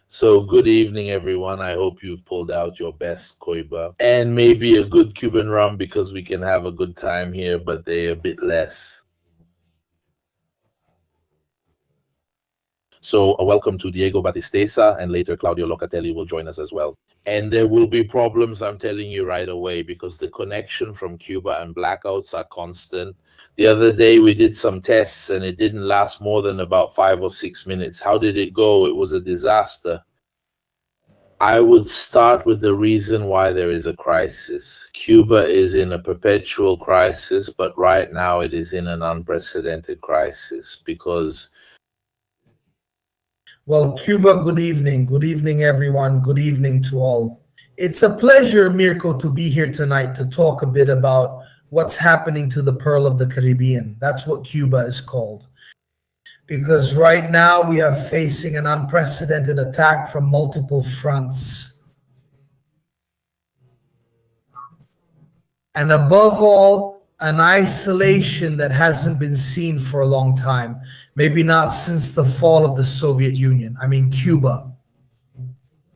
So, good evening, everyone. I hope you've pulled out your best Cuba and maybe a good Cuban rum because we can have a good time here, but they're a bit less. So, welcome to Diego Battistessa, and later Claudio Locatelli will join us as well. And there will be problems, I'm telling you right away, because the connection from Cuba and blackouts are constant. The other day we did some tests and it didn't last more than about 5 or 6 minutes. How did it go? It was a disaster. I would start with the reason why there is a crisis. Cuba is in a perpetual crisis, but right now it is in an unprecedented crisis because Well, Cuba, good evening. Good evening, everyone. Good evening to all. It's a pleasure, Mirko, to be here tonight to talk a bit about what's happening to the Pearl of the Caribbean. That's what Cuba is called. Because right now we are facing an unprecedented attack from multiple fronts. And above all, an isolation that hasn't been seen for a long time, maybe not since the fall of the Soviet Union. I mean, Cuba.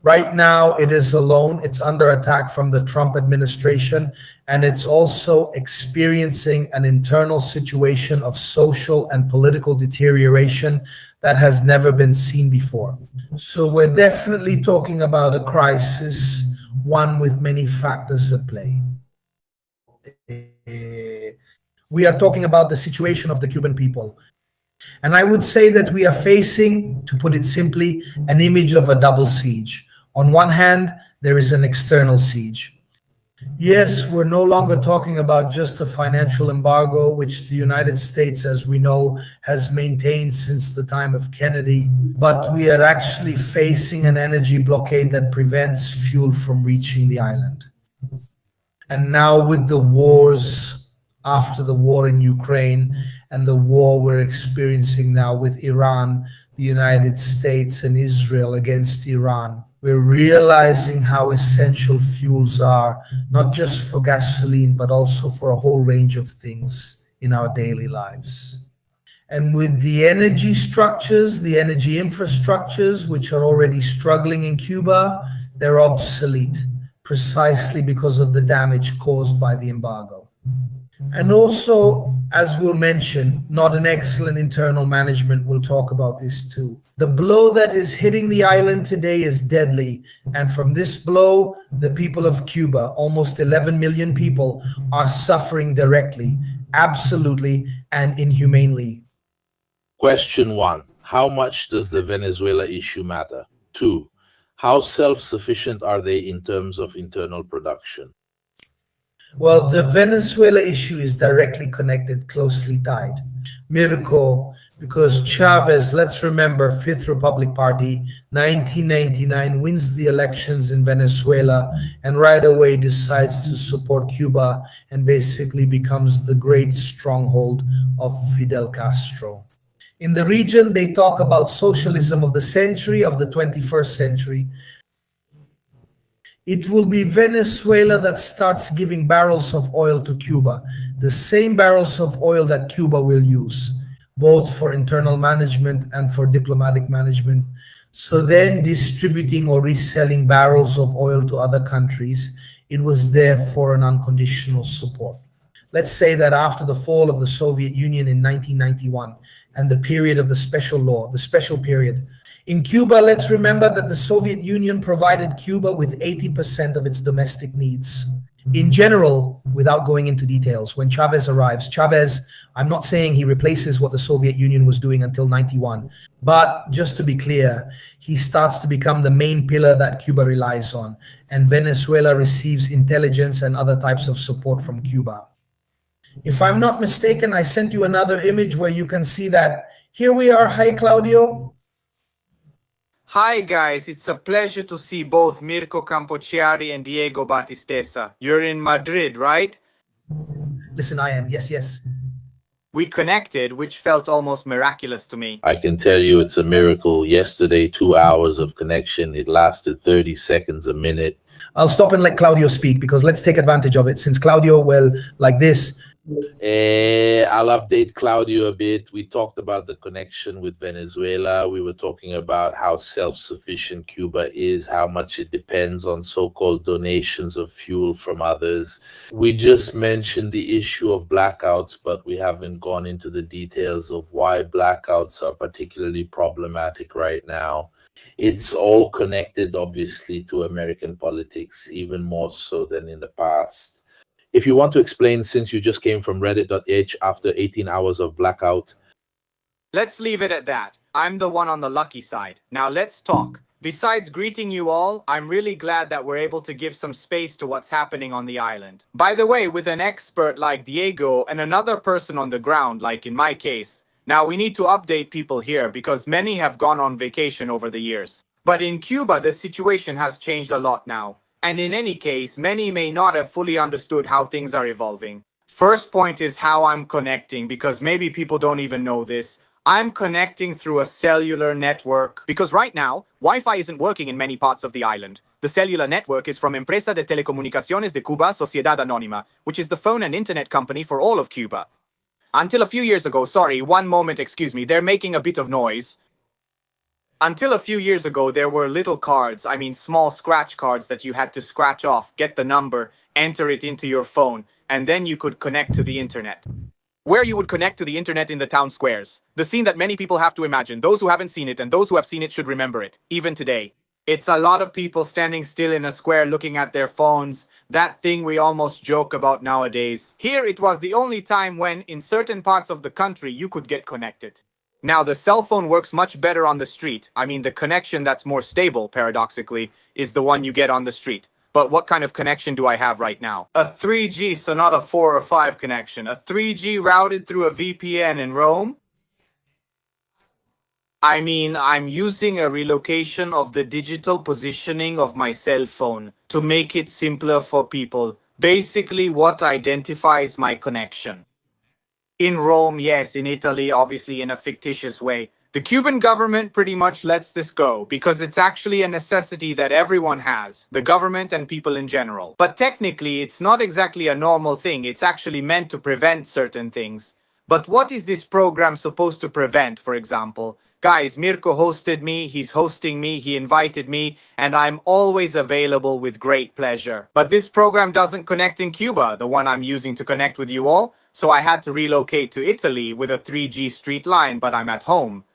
Right now, it is alone. It's under attack from the Trump administration, and it's also experiencing an internal situation of social and political deterioration that has never been seen before. So we're definitely talking about a crisis, one with many factors at play. We are talking about the situation of the Cuban people. And I would say that we are facing, to put it simply, an image of a double siege. On one hand, there is an external siege. Yes, we're no longer talking about just a financial embargo, which the United States, as we know, has maintained since the time of Kennedy, but we are actually facing an energy blockade that prevents fuel from reaching the island. And now with the wars, after the war in Ukraine and the war we're experiencing now with Iran, the United States and Israel against Iran, we're realizing how essential fuels are, not just for gasoline, but also for a whole range of things in our daily lives. And with the energy structures, the energy infrastructures, which are already struggling in Cuba, they're obsolete, precisely because of the damage caused by the embargo. And also, as we'll mention, not an excellent internal management. We'll talk about this too. The blow that is hitting the island today is deadly. And from this blow, the people of Cuba, almost 11 million people, are suffering directly, absolutely, and inhumanely. Question 1. How much does the Venezuela issue matter? 2. How self-sufficient are they in terms of internal production? Well, the Venezuela issue is directly connected, closely tied. Mirko, because Chavez, let's remember, Fifth Republic Party, 1999, wins the elections in Venezuela and right away decides to support Cuba and basically becomes the great stronghold of Fidel Castro. In the region, they talk about socialism of the century, of the 21st century. It will be Venezuela that starts giving barrels of oil to Cuba, the same barrels of oil that Cuba will use, both for internal management and for diplomatic management. So then distributing or reselling barrels of oil to other countries, it was there for an unconditional support. Let's say that after the fall of the Soviet Union in 1991 and the period of the special law, the special period, in Cuba, let's remember that the Soviet Union provided Cuba with 80% of its domestic needs. In general, without going into details, when Chavez arrives, Chavez, I'm not saying he replaces what the Soviet Union was doing until 91, but just to be clear, he starts to become the main pillar that Cuba relies on, and Venezuela receives intelligence and other types of support from Cuba. If I'm not mistaken, I sent you another image where you can see that. Here we are. Hi, Claudio. Hi guys, it's a pleasure to see both Mirko Campochiari and Diego Battistessa. You're in Madrid, right? Listen, I am. Yes. We connected, which felt almost miraculous to me. I can tell you it's a miracle. Yesterday, 2 hours of connection. It lasted 30 seconds a minute. I'll stop and let Claudio speak because let's take advantage of it. Since Claudio, well, like this, I'll update Claudio a bit. We talked about the connection with Venezuela. We were talking about how self-sufficient Cuba is, how much it depends on so-called donations of fuel from others. We just mentioned the issue of blackouts, but we haven't gone into the details of why blackouts are particularly problematic right now. It's all connected, obviously, to American politics, even more so than in the past. If you want to explain, since you just came from reddit.h after 18 hours of blackout. Let's leave it at that. I'm the one on the lucky side. Now let's talk. Besides greeting you all, I'm really glad that we're able to give some space to what's happening on the island. By the way, with an expert like Diego and another person on the ground, like in my case, now we need to update people here because many have gone on vacation over the years. But in Cuba, the situation has changed a lot now. And in any case, many may not have fully understood how things are evolving. First point is how I'm connecting, because maybe people don't even know this. I'm connecting through a cellular network because right now, Wi-Fi isn't working in many parts of the island. The cellular network is from Empresa de Telecomunicaciones de Cuba, Sociedad Anónima, which is the phone and internet company for all of Cuba. Until a few years ago, sorry, one moment, excuse me, they're making a bit of noise. Until a few years ago, there were little cards, I mean small scratch cards that you had to scratch off, get the number, enter it into your phone, and then you could connect to the internet. Where you would connect to the internet in the town squares. The scene that many people have to imagine. Those who haven't seen it and those who have seen it should remember it, even today. It's a lot of people standing still in a square looking at their phones, that thing we almost joke about nowadays. Here it was the only time when, in certain parts of the country, you could get connected. Now, the cell phone works much better on the street. I mean, the connection that's more stable, paradoxically, is the one you get on the street. But what kind of connection do I have right now? A 3G, so not a 4 or 5 connection. A 3G routed through a VPN in Rome? I mean, I'm using a relocation of the digital positioning of my cell phone to make it simpler for people. Basically, what identifies my connection. In Rome, yes. In Italy, obviously in a fictitious way. The Cuban government pretty much lets this go because it's actually a necessity that everyone has, the government and people in general. But technically, it's not exactly a normal thing. It's actually meant to prevent certain things. But what is this program supposed to prevent, for example? Guys, Mirko hosted me, he's hosting me, he invited me, and I'm always available with great pleasure. But this program doesn't connect in Cuba, the one I'm using to connect with you all, so I had to relocate to Italy with a 3G street line, but I'm at home.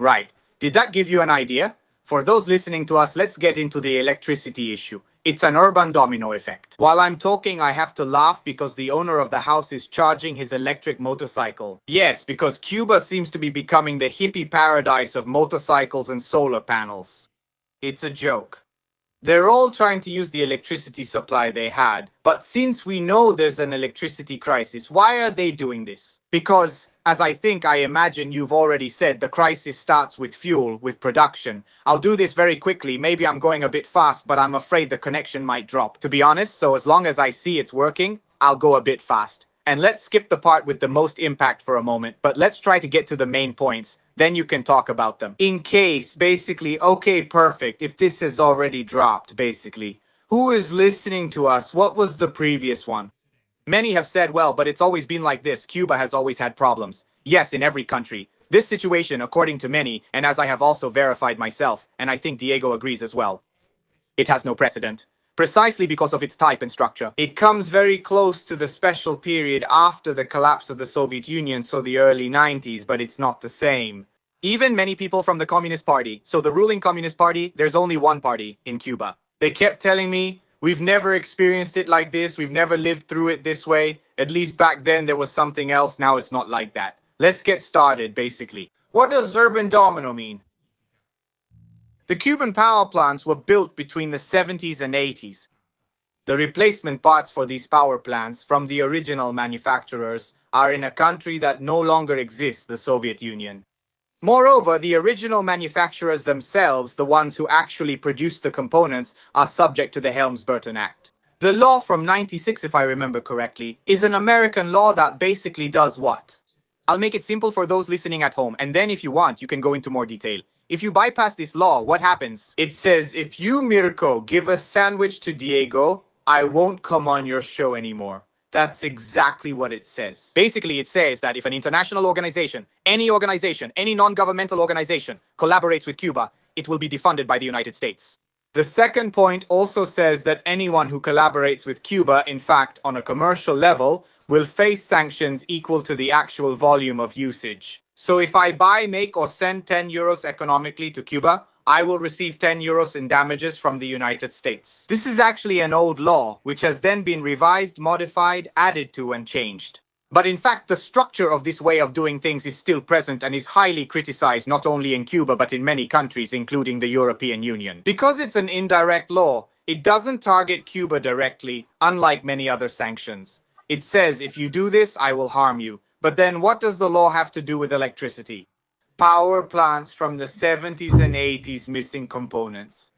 Right. Did that give you an idea? For those listening to us, let's get into the electricity issue. It's an urban domino effect. While I'm talking, I have to laugh because the owner of the house is charging his electric motorcycle. Yes, because Cuba seems to be becoming the hippie paradise of motorcycles and solar panels. It's a joke. They're all trying to use the electricity supply they had, but since we know there's an electricity crisis, why are they doing this? Because, as I imagine you've already said, the crisis starts with fuel, with production. I'll do this very quickly, maybe I'm going a bit fast, but I'm afraid the connection might drop, to be honest, so as long as I see it's working, I'll go a bit fast. And let's skip the part with the most impact for a moment, but let's try to get to the main points. Then you can talk about them. In case, basically, okay, perfect, if this has already dropped, basically. Who is listening to us? What was the previous one? Many have said, well, but it's always been like this. Cuba has always had problems. Yes, in every country. This situation, according to many, and as I have also verified myself, and I think Diego agrees as well, it has no precedent. Precisely because of its type and structure. It comes very close to the special period after the collapse of the Soviet Union, so the early 90s, but it's not the same. Even many people from the Communist Party, so the ruling Communist Party, there's only one party in Cuba. They kept telling me, we've never experienced it like this, we've never lived through it this way. At least back then there was something else, now it's not like that. Let's get started, basically. What does urban domino mean? The Cuban power plants were built between the 70s and 80s. The replacement parts for these power plants from the original manufacturers are in a country that no longer exists, the Soviet Union. Moreover, the original manufacturers themselves, the ones who actually produced the components, are subject to the Helms-Burton Act. The law from 96, if I remember correctly, is an American law that basically does what? I'll make it simple for those listening at home, and then if you want, you can go into more detail. If you bypass this law, what happens? It says, if you, Mirko, give a sandwich to Diego, I won't come on your show anymore. That's exactly what it says. Basically, it says that if an international organization, any non-governmental organization, collaborates with Cuba, it will be defunded by the United States. The second point also says that anyone who collaborates with Cuba, in fact, on a commercial level, will face sanctions equal to the actual volume of usage. So if I buy, make, or send 10 euros economically to Cuba, I will receive 10 euros in damages from the United States. This is actually an old law, which has then been revised, modified, added to, and changed. But in fact, the structure of this way of doing things is still present and is highly criticized not only in Cuba but in many countries, including the European Union. Because it's an indirect law, it doesn't target Cuba directly, unlike many other sanctions. It says, if you do this, I will harm you. But then what does the law have to do with electricity? Power plants from the 70s and 80s missing components.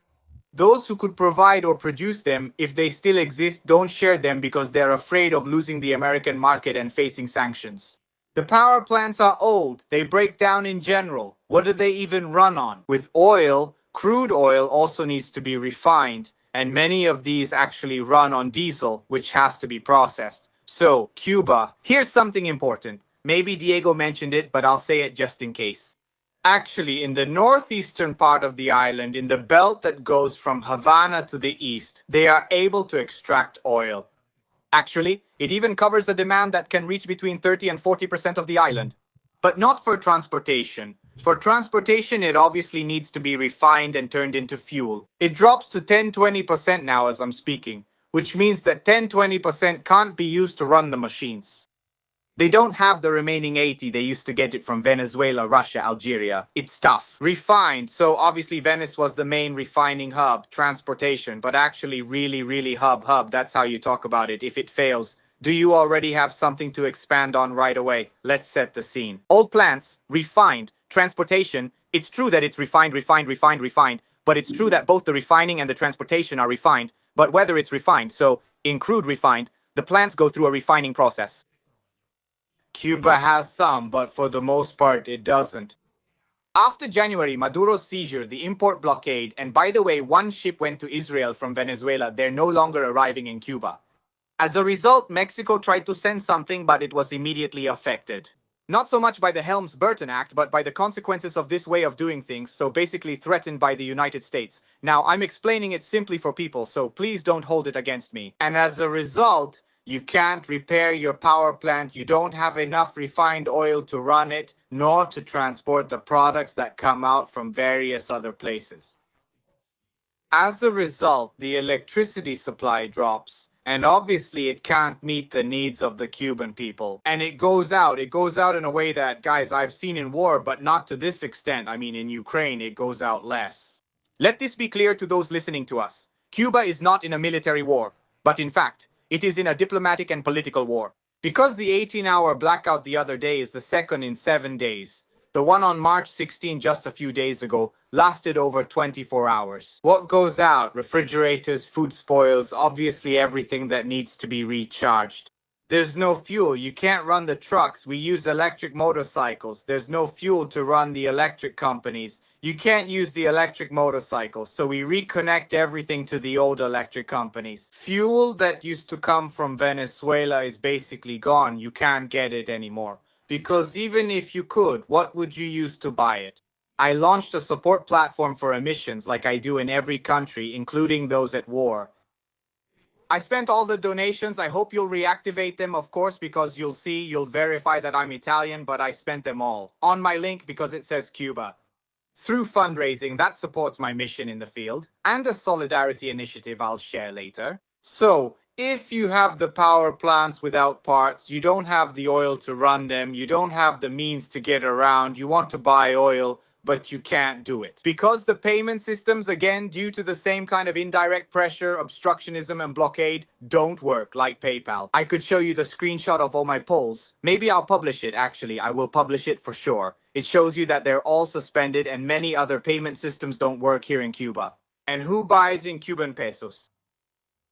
Those who could provide or produce them, if they still exist, don't share them because they're afraid of losing the American market and facing sanctions. The power plants are old, they break down in general. What do they even run on? With oil, crude oil also needs to be refined, and many of these actually run on diesel, which has to be processed. So, Cuba. Here's something important. Maybe Diego mentioned it, but I'll say it just in case. Actually, in the northeastern part of the island, in the belt that goes from Havana to the east, they are able to extract oil. Actually, it even covers a demand that can reach between 30 and 40% of the island. But not for transportation. For transportation, it obviously needs to be refined and turned into fuel. It drops to 10-20% now as I'm speaking, which means that 10-20% can't be used to run the machines. They don't have the remaining 80. They used to get it from Venezuela, Russia, Algeria. It's tough. Refined. So obviously Venice was the main refining hub, transportation, but actually really hub. That's how you talk about it. If it fails, do you already have something to expand on right away? Let's set the scene. Old plants, refined, transportation. It's true that it's refined, but it's true that both the refining and the transportation are refined. But whether it's refined, so in crude refined, the plants go through a refining process. Cuba has some, but for the most part, it doesn't. After January, Maduro's seizure, the import blockade, and by the way, one ship went to Israel from Venezuela, they're no longer arriving in Cuba. As a result, Mexico tried to send something, but it was immediately affected. Not so much by the Helms-Burton Act, but by the consequences of this way of doing things, so basically threatened by the United States. Now, I'm explaining it simply for people, so please don't hold it against me. And as a result, you can't repair your power plant, you don't have enough refined oil to run it, nor to transport the products that come out from various other places. As a result, the electricity supply drops, and obviously it can't meet the needs of the Cuban people. And it goes out in a way that, guys, I've seen in war, but not to this extent. I mean, in Ukraine, it goes out less. Let this be clear to those listening to us. Cuba is not in a military war, but in fact, it is in a diplomatic and political war. Because the 18-hour blackout the other day is the second in 7 days, the one on March 16, just a few days ago, lasted over 24 hours. What goes out? Refrigerators, food spoils, obviously everything that needs to be recharged. There's no fuel. You can't run the trucks. We use electric motorcycles. There's no fuel to run the electric companies. You can't use the electric motorcycles, so we reconnect everything to the old electric companies. Fuel that used to come from Venezuela is basically gone. You can't get it anymore. Because even if you could, what would you use to buy it? I launched a support platform for emissions like I do in every country, including those at war. I spent all the donations. I hope you'll reactivate them, of course, because you'll verify that I'm Italian, but I spent them all on my link because it says Cuba. Through fundraising that supports my mission in the field, and a solidarity initiative I'll share later. So, if you have the power plants without parts, you don't have the oil to run them, you don't have the means to get around, you want to buy oil, but you can't do it. Because the payment systems, again, due to the same kind of indirect pressure, obstructionism, and blockade, don't work like PayPal. I could show you the screenshot of all my polls. Maybe I'll publish it, actually. I will publish it for sure. It shows you that they're all suspended and many other payment systems don't work here in Cuba. And who buys in Cuban pesos?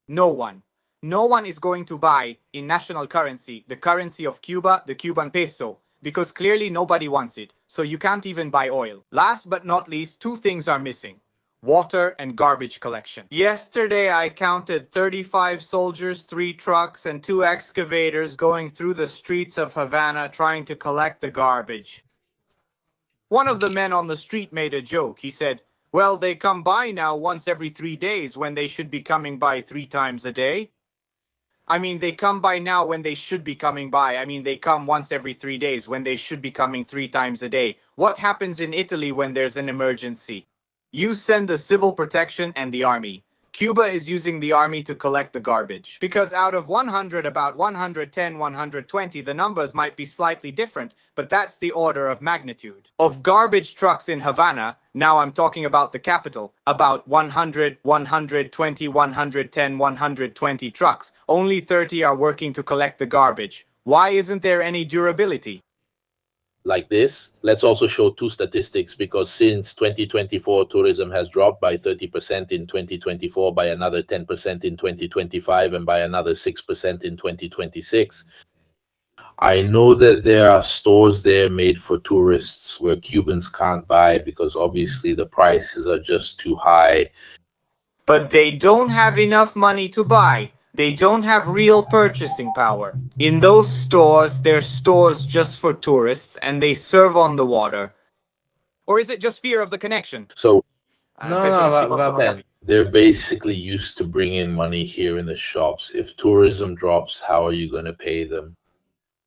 No one. No one is going to buy in national currency, the currency of Cuba, the Cuban peso, because clearly nobody wants it, so you can't even buy oil. Last but not least, two things are missing. water and garbage collection. Yesterday I counted 35 soldiers, 3 trucks, and 2 excavators going through the streets of Havana trying to collect the garbage. One of the men on the street made a joke. He said, "Well, they come by now once every 3 days when they should be coming by 3 times a day." I mean, they come by now when they should be coming by. I mean, they come once every 3 days when they should be coming 3 times a day. What happens in Italy when there's an emergency? You send the civil protection and the army. Cuba is using the army to collect the garbage. Because out of 100, about 110, 120, the numbers might be slightly different, but that's the order of magnitude. Of garbage trucks in Havana, now I'm talking about the capital, about 100, 120, 110, 120 trucks. Only 30 are working to collect the garbage. Why isn't there any durability? Like this. Let's also show 2 statistics, because since 2024, tourism has dropped by 30% in 2024, by another 10% in 2025, and by another 6% in 2026. I know that there are stores there made for tourists where Cubans can't buy because obviously the prices are just too high. But they don't have enough money to buy. They don't have real purchasing power. In those stores, they're stores just for tourists and they serve on the water. Or is it just fear of the connection? So No, they're basically used to bringing money here in the shops. If tourism drops, how are you going to pay them?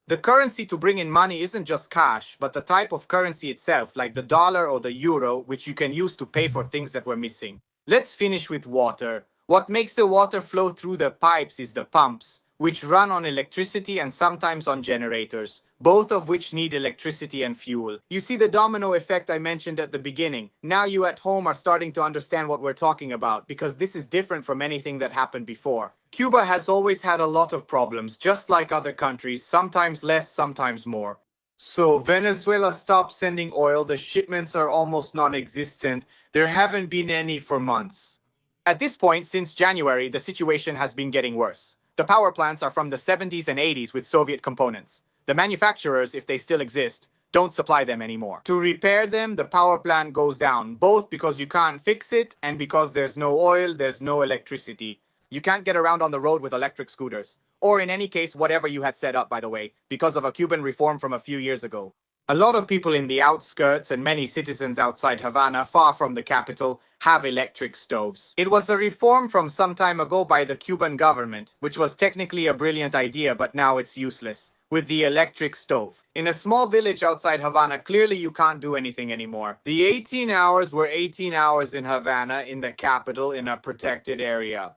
The currency to bring in money isn't just cash, but the type of currency itself, like the dollar or the euro, which you can use to pay for things that we're missing. Let's finish with water. What makes the water flow through the pipes is the pumps, which run on electricity and sometimes on generators, both of which need electricity and fuel. You see the domino effect I mentioned at the beginning. Now you at home are starting to understand what we're talking about, because this is different from anything that happened before. Cuba has always had a lot of problems, just like other countries, sometimes less, sometimes more. So Venezuela stopped sending oil, the shipments are almost non-existent, there haven't been any for months. At this point, since January, the situation has been getting worse. The power plants are from the 70s and 80s with Soviet components. The manufacturers, if they still exist, don't supply them anymore. To repair them, the power plant goes down, both because you can't fix it and because there's no oil, there's no electricity. You can't get around on the road with electric scooters. Or in any case, whatever you had set up, by the way, because of a Cuban reform from a few years ago. A lot of people in the outskirts and many citizens outside Havana, far from the capital, have electric stoves. It was a reform from some time ago by the Cuban government, which was technically a brilliant idea, but now it's useless. With the electric stove. In a small village outside Havana, clearly you can't do anything anymore. The 18 hours were 18 hours in Havana, in the capital, in a protected area.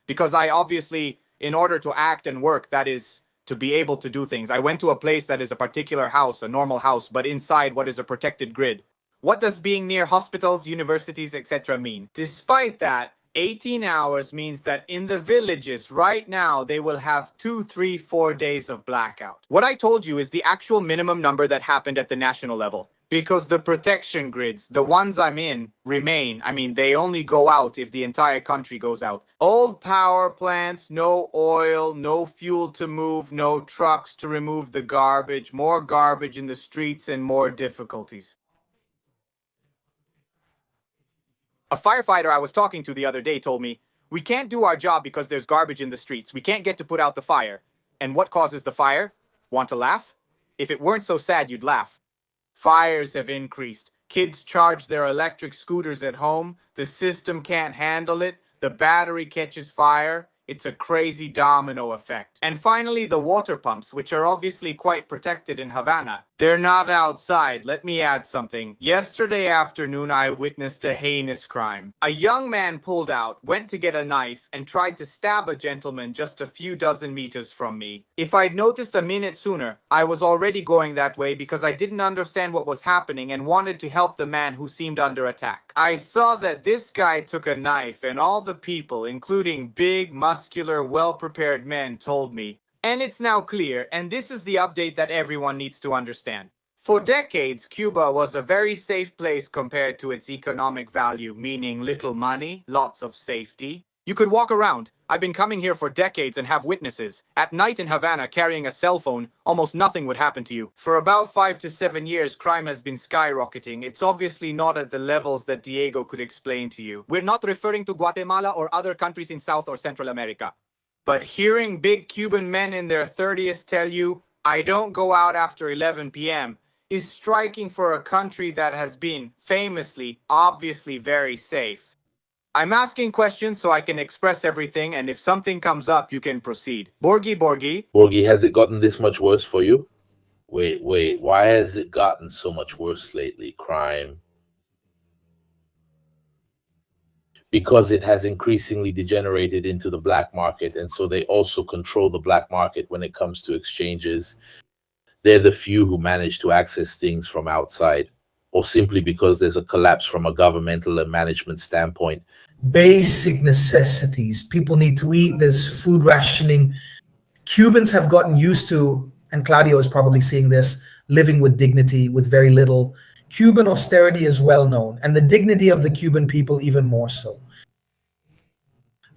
Because I obviously, in order to act and work, that is, to be able to do things, I went to a place that is a particular house, a normal house, but inside what is a protected grid. What does being near hospitals, universities, etc. mean? Despite that, 18 hours means that in the villages right now, they will have 2, 3, 4 days of blackout. What I told you is the actual minimum number that happened at the national level. Because the protection grids, the ones I'm in, remain. I mean, they only go out if the entire country goes out. Old power plants, no oil, no fuel to move, no trucks to remove the garbage, more garbage in the streets, and more difficulties. A firefighter I was talking to the other day told me, "We can't do our job because there's garbage in the streets. We can't get to put out the fire." And what causes the fire? Want to laugh? If it weren't so sad, you'd laugh. Fires have increased. Kids charge their electric scooters at home. The system can't handle it. The battery catches fire. It's a crazy domino effect. And finally, the water pumps, which are obviously quite protected in Havana. They're not outside. Let me add something. Yesterday afternoon, I witnessed a heinous crime. A young man pulled out, went to get a knife, and tried to stab a gentleman just a few dozen meters from me. If I'd noticed a minute sooner, I was already going that way because I didn't understand what was happening and wanted to help the man who seemed under attack. I saw that this guy took a knife, and all the people, including big, muscular, well-prepared men, told me. And it's now clear, and this is the update that everyone needs to understand. For decades, Cuba was a very safe place compared to its economic value, meaning little money, lots of safety. You could walk around. I've been coming here for decades and have witnesses. At night in Havana, carrying a cell phone, almost nothing would happen to you. For about 5 to 7 years, crime has been skyrocketing. It's obviously not at the levels that Diego could explain to you. We're not referring to Guatemala or other countries in South or Central America. But hearing big Cuban men in their 30s tell you, I don't go out after 11 p.m., is striking for a country that has been, famously, obviously very safe. I'm asking questions so I can express everything, and if something comes up, you can proceed. Borgi. Borgi, has it gotten this much worse for you? Wait, why has it gotten so much worse lately? Crime? Because it has increasingly degenerated into the black market, and so they also control the black market when it comes to exchanges. They're the few who manage to access things from outside, or simply because there's a collapse from a governmental and management standpoint. Basic necessities. People need to eat. There's food rationing. Cubans have gotten used to, and Claudio is probably seeing this, living with dignity, with very little. Cuban austerity is well known, and the dignity of the Cuban people even more so.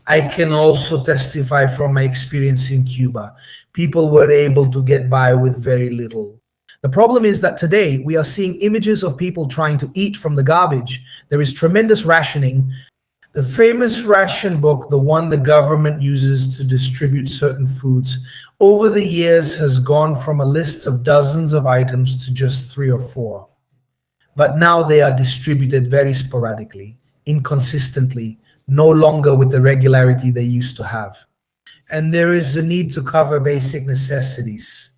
I can also testify from my experience in Cuba. People were able to get by with very little. The problem is that today we are seeing images of people trying to eat from the garbage. There is tremendous rationing. The famous ration book, the one the government uses to distribute certain foods, over the years has gone from a list of dozens of items to just 3 or 4. But now they are distributed very sporadically, inconsistently, no longer with the regularity they used to have. And there is a need to cover basic necessities.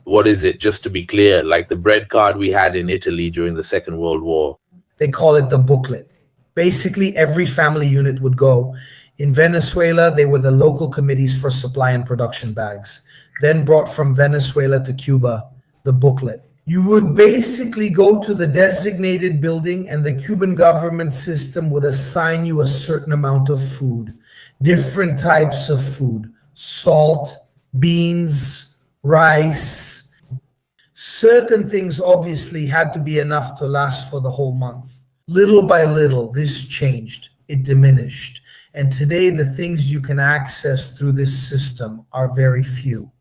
What is it? Just to be clear, like the bread card we had in Italy during the Second World War. They call it the booklet. Basically, every family unit would go. In Venezuela, they were the local committees for supply and production bags. Then brought from Venezuela to Cuba, the booklet. You would basically go to the designated building and the Cuban government system would assign you a certain amount of food, different types of food, salt, beans, rice. Certain things obviously had to be enough to last for the whole month. Little by little, this changed, it diminished. And today the things you can access through this system are very few.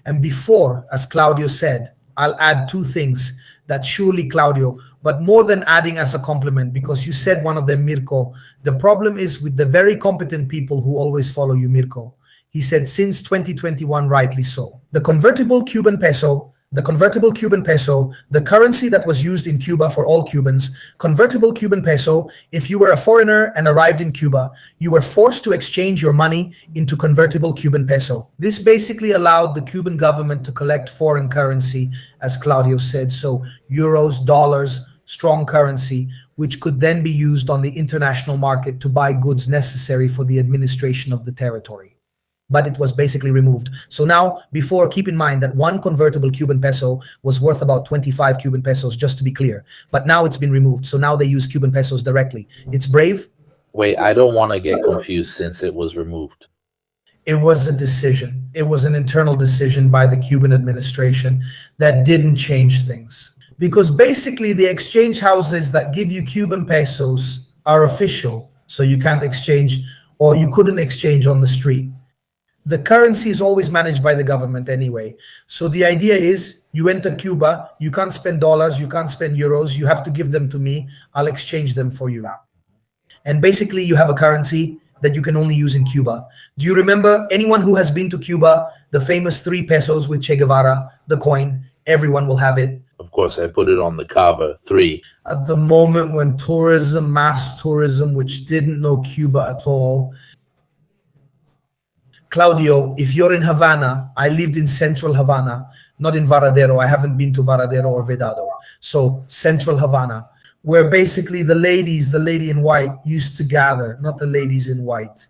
And before, as Claudio said, I'll add 2 things that surely Claudio, but more than adding as a compliment, because you said one of them, Mirko, the problem is with the very competent people who always follow you, Mirko. He said since 2021, rightly so. The convertible Cuban peso, the currency that was used in Cuba for all Cubans, convertible Cuban peso, if you were a foreigner and arrived in Cuba, you were forced to exchange your money into convertible Cuban peso. This basically allowed the Cuban government to collect foreign currency, as Claudio said, so euros, dollars, strong currency, which could then be used on the international market to buy goods necessary for the administration of the territory. But it was basically removed. So now, before, keep in mind that one convertible Cuban peso was worth about 25 Cuban pesos, just to be clear. But now it's been removed. So now they use Cuban pesos directly. It's brave. Wait, I don't want to get confused since it was removed. It was a decision. It was an internal decision by the Cuban administration that didn't change things. Because basically the exchange houses that give you Cuban pesos are official. So you can't exchange, or you couldn't exchange on the street. The currency is always managed by the government anyway. So the idea is you enter Cuba, you can't spend dollars, you can't spend euros, you have to give them to me, I'll exchange them for you. And basically you have a currency that you can only use in Cuba. Do you remember anyone who has been to Cuba, the famous 3 pesos with Che Guevara, the coin, everyone will have it. Of course, I put it on the cover, 3. At the moment when tourism, mass tourism, which didn't know Cuba at all, Claudio, if you're in Havana, I lived in central Havana, not in Varadero. I haven't been to Varadero or Vedado. So central Havana, where basically the lady in white used to gather, not the ladies in white.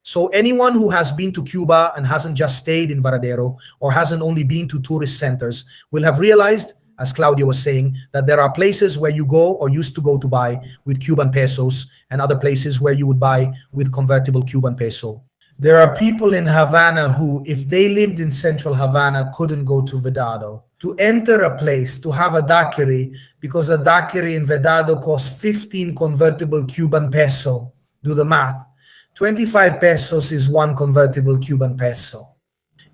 So anyone who has been to Cuba and hasn't just stayed in Varadero or hasn't only been to tourist centers will have realized, as Claudio was saying, that there are places where you go or used to go to buy with Cuban pesos and other places where you would buy with convertible Cuban peso. There are people in Havana who, if they lived in central Havana, couldn't go to Vedado. To enter a place, to have a daiquiri, because a daiquiri in Vedado costs 15 convertible Cuban peso. Do the math. 25 pesos is one convertible Cuban peso.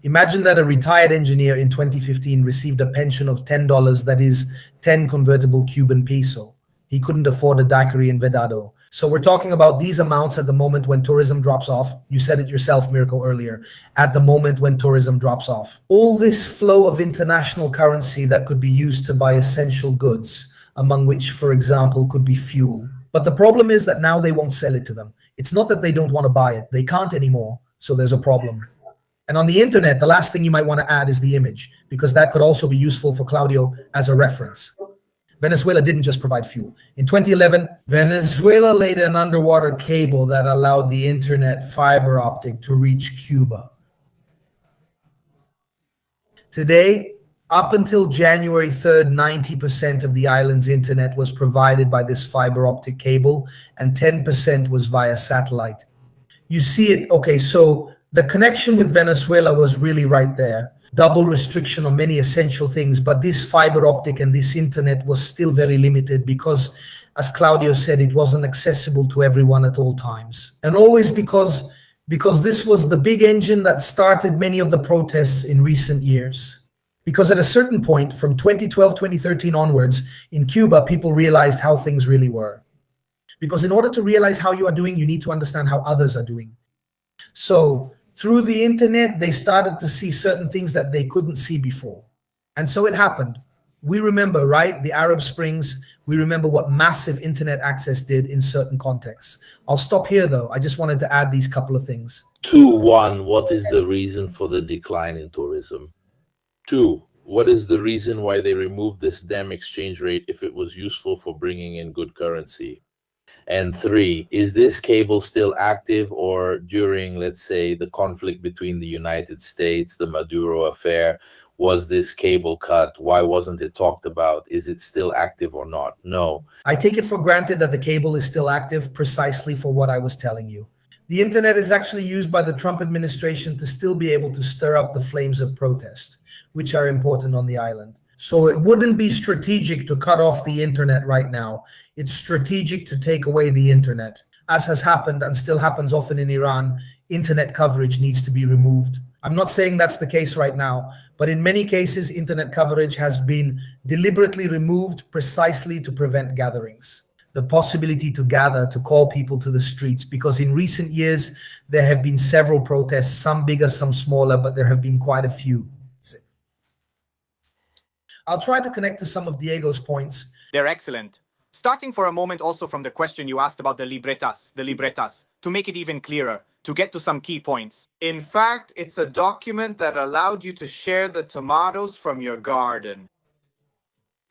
Imagine that a retired engineer in 2015 received a pension of $10, that is 10 convertible Cuban peso. He couldn't afford a daiquiri in Vedado. So we're talking about these amounts at the moment when tourism drops off. You said it yourself, Mirko, earlier. At the moment when tourism drops off. All this flow of international currency that could be used to buy essential goods, among which, for example, could be fuel. But the problem is that now they won't sell it to them. It's not that they don't want to buy it. They can't anymore. So there's a problem. And on the internet, the last thing you might want to add is the image, because that could also be useful for Claudio as a reference. Venezuela didn't just provide fuel. In 2011, Venezuela laid an underwater cable that allowed the internet fiber optic to reach Cuba. Today, up until January 3rd, 90% of the island's internet was provided by this fiber optic cable, and 10% was via satellite. You see it, okay, so the connection with Venezuela was really right there. Double restriction on many essential things, but this fiber optic and this internet was still very limited because, as Claudio said, it wasn't accessible to everyone at all times. And always because this was the big engine that started many of the protests in recent years. Because at a certain point, from 2012, 2013 onwards, in Cuba, people realized how things really were. Because in order to realize how you are doing, you need to understand how others are doing. So through the internet, they started to see certain things that they couldn't see before. And so it happened. We remember, right, the Arab Springs. We remember what massive internet access did in certain contexts. I'll stop here, though. I just wanted to add these couple of things. 2-1, what is the reason for the decline in tourism? 2, what is the reason why they removed this damn exchange rate if it was useful for bringing in good currency? And 3, is this cable still active, or during, let's say, the conflict between the United States, the Maduro affair, was this cable cut? Why wasn't it talked about? Is it still active or not? No. I take it for granted that the cable is still active precisely for what I was telling you. The internet is actually used by the Trump administration to still be able to stir up the flames of protest, which are important on the island. So it wouldn't be strategic to cut off the internet right now. It's strategic to take away the internet. As has happened and still happens often in Iran, internet coverage needs to be removed. I'm not saying that's the case right now, but in many cases, internet coverage has been deliberately removed precisely to prevent gatherings. The possibility to gather, to call people to the streets, because in recent years, there have been several protests, some bigger, some smaller, but there have been quite a few. I'll try to connect to some of Diego's points. They're excellent. Starting for a moment also from the question you asked about the libretas, to make it even clearer, to get to some key points. In fact, it's a document that allowed you to share the tomatoes from your garden.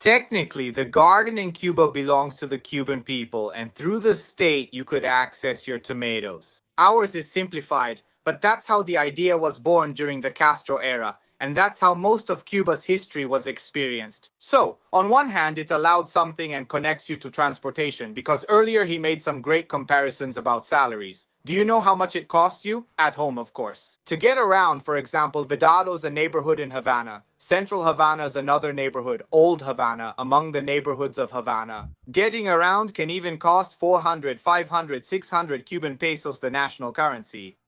Technically, the garden in Cuba belongs to the Cuban people, and through the state, you could access your tomatoes. Ours is simplified, but that's how the idea was born during the Castro era, and that's how most of Cuba's history was experienced. So, on one hand, it allowed something and connects you to transportation, because earlier he made some great comparisons about salaries. Do you know how much it costs you? At home, of course. To get around, for example, Vedado's a neighborhood in Havana. Central Havana is another neighborhood, Old Havana, among the neighborhoods of Havana. Getting around can even cost 400, 500, 600 Cuban pesos, the national currency.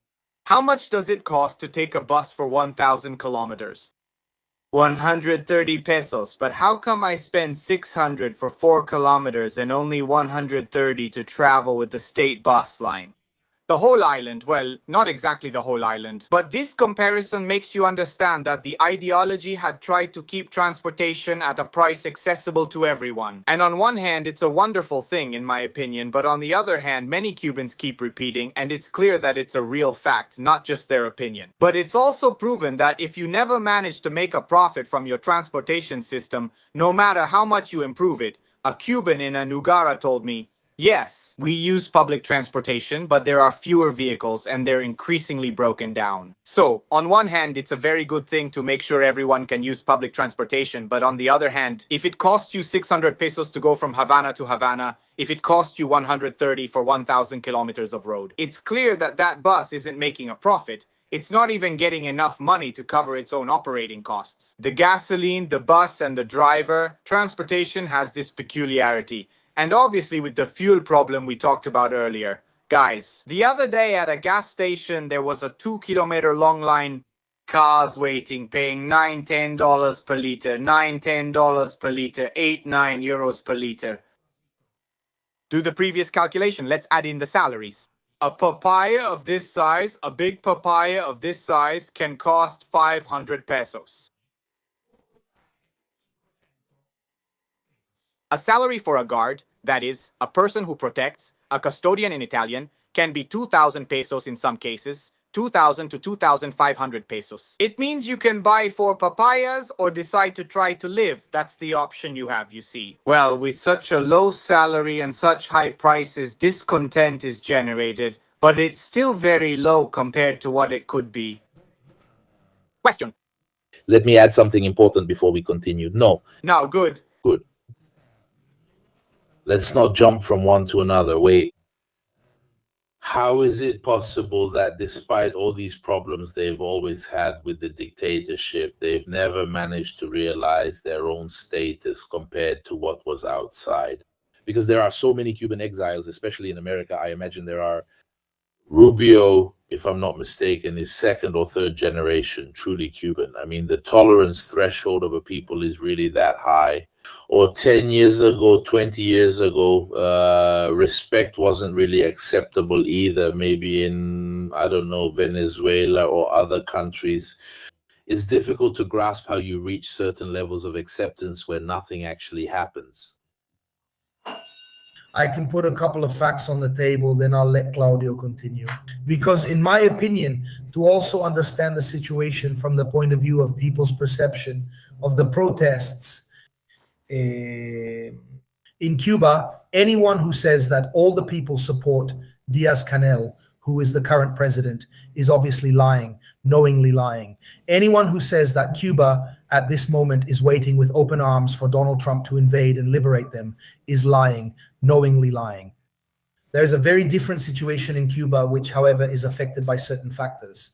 How much does it cost to take a bus for 1,000 kilometers? 130 pesos, but how come I spend 600 for 4 kilometers and only 130 to travel with the state bus line? The whole island, well, not exactly the whole island, but this comparison makes you understand that the ideology had tried to keep transportation at a price accessible to everyone. And on one hand, it's a wonderful thing, in my opinion, but on the other hand, many Cubans keep repeating, and it's clear that it's a real fact, not just their opinion. But it's also proven that if you never manage to make a profit from your transportation system, no matter how much you improve it, a Cuban in a Nugara told me, yes, we use public transportation, but there are fewer vehicles and they're increasingly broken down. So, on one hand, it's a very good thing to make sure everyone can use public transportation, but on the other hand, if it costs you 600 pesos to go from Havana to Havana, if it costs you 130 for 1,000 kilometers of road, it's clear that that bus isn't making a profit. It's not even getting enough money to cover its own operating costs. The gasoline, the bus, and the driver, transportation has this peculiarity. And obviously with the fuel problem we talked about earlier, Guys, the other day at a gas station, there was a 2 kilometer long line. Cars waiting, paying $9-10 per liter, $9-10 per liter, €8-9 per liter. Do the previous calculation. Let's add in the salaries. A papaya of this size, a big papaya of this size, can cost 500 pesos. A salary for a guard, that is, a person who protects, a custodian in Italian, can be 2,000 pesos in some cases, 2,000 to 2,500 pesos. It means you can buy 4 papayas or decide to try to live. That's the option you have, you see. Well, with such a low salary and such high prices, discontent is generated, but it's still very low compared to what it could be. Question. Let me add something important before we continue. No. Now, good. Good. Let's not jump from one to another. Wait. How is it possible that despite all these problems they've always had with the dictatorship, they've never managed to realize their own status compared to what was outside? Because there are so many Cuban exiles, especially in America. I imagine there are. Rubio, if I'm not mistaken, is 2nd or 3rd generation truly Cuban. I mean, the tolerance threshold of a people is really that high. Or 10 years ago, 20 years ago, respect wasn't really acceptable either. Maybe in, I don't know, Venezuela or other countries. It's difficult to grasp how you reach certain levels of acceptance where nothing actually happens. I can put a couple of facts on the table, then I'll let Claudio continue. Because in my opinion, to also understand the situation from the point of view of people's perception of the protests in Cuba, anyone who says that all the people support Diaz-Canel, who is the current president, is obviously lying, knowingly lying. Anyone who says that Cuba at this moment is waiting with open arms for Donald Trump to invade and liberate them is lying, knowingly lying. There is a very different situation in Cuba, which, however, is affected by certain factors.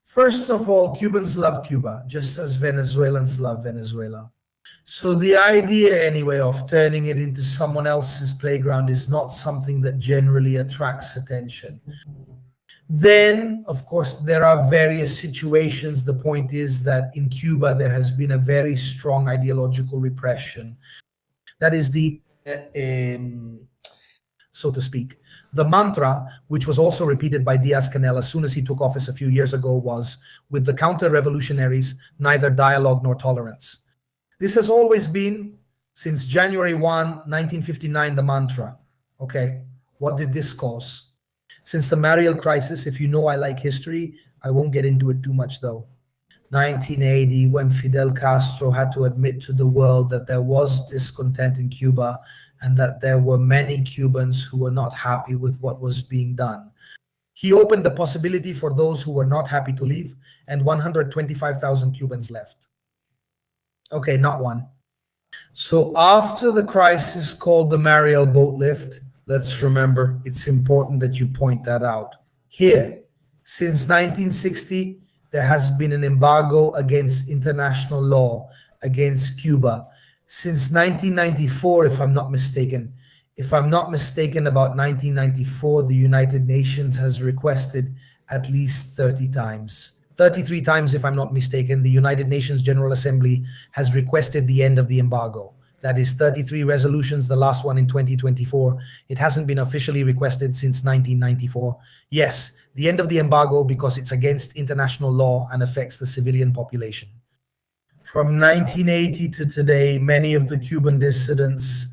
First of all, Cubans love Cuba, just as Venezuelans love Venezuela. So the idea, anyway, of turning it into someone else's playground is not something that generally attracts attention. Then, of course, there are various situations. The point is that in Cuba, there has been a very strong ideological repression. That is the, so to speak, the mantra, which was also repeated by Diaz-Canel as soon as he took office a few years ago, was, with the counter-revolutionaries, neither dialogue nor tolerance. This has always been, since January 1, 1959, the mantra. Okay, what did this cause? Since the Mariel crisis, if you know I like history, I won't get into it too much though. 1980, when Fidel Castro had to admit to the world that there was discontent in Cuba and that there were many Cubans who were not happy with what was being done. He opened the possibility for those who were not happy to leave, and 125,000 Cubans left. Okay, not one. So after the crisis called the Mariel boat lift, let's remember, it's important that you point that out. Here, since 1960, there has been an embargo against international law against Cuba. Since 1994, if I'm not mistaken. If I'm not mistaken, about 1994, the United Nations has requested at least 30 times. 33 times, if I'm not mistaken, the United Nations General Assembly has requested the end of the embargo. That is 33 resolutions, the last one in 2024. It hasn't been officially requested since 1994. Yes, the end of the embargo because it's against international law and affects the civilian population. From 1980 to today, many of the Cuban dissidents,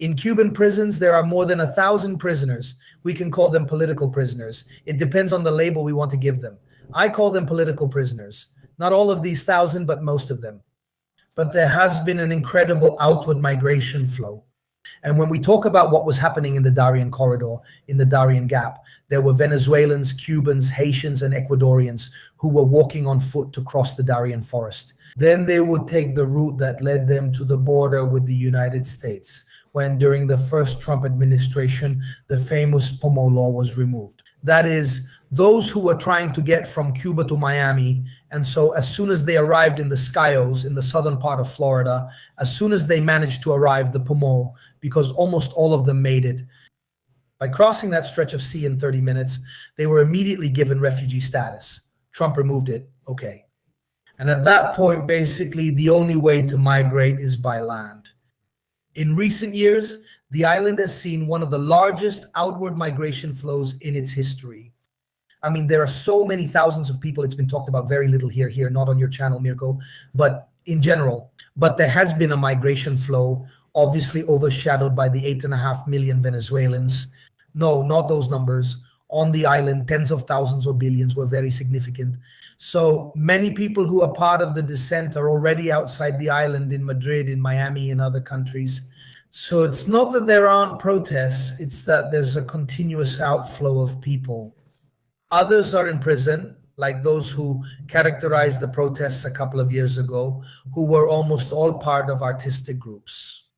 in Cuban prisons, there are more than 1,000 prisoners. We can call them political prisoners. It depends on the label we want to give them. I call them political prisoners. Not all of these 1,000, but most of them. But there has been an incredible outward migration flow. And when we talk about what was happening in the Darien corridor, in the Darien Gap, there were Venezuelans, Cubans, Haitians, and Ecuadorians who were walking on foot to cross the Darien forest. Then they would take the route that led them to the border with the United States, when during the first Trump administration, the famous POMO law was removed. That is, those who were trying to get from Cuba to Miami, and so as soon as they arrived in the Skyos, in the southern part of Florida, as soon as they managed to arrive, the POMO, because almost all of them made it, By crossing that stretch of sea in 30 minutes, they were immediately given refugee status. Trump removed it. Okay. And at that point, basically, the only way to migrate is by land. In recent years, the island has seen one of the largest outward migration flows in its history. I mean, there are so many thousands of people. It's been talked about very little here, not on your channel, Mirko, but in general. But there has been a migration flow, obviously overshadowed by the 8.5 million Venezuelans. No, not those numbers. On the island, tens of thousands or billions were very significant. So many people who are part of the descent are already outside the island in Madrid, in Miami, and other countries. So it's not that there aren't protests, it's that there's a continuous outflow of people. Others are in prison, like those who characterized the protests a couple of years ago, who were almost all part of artistic groups.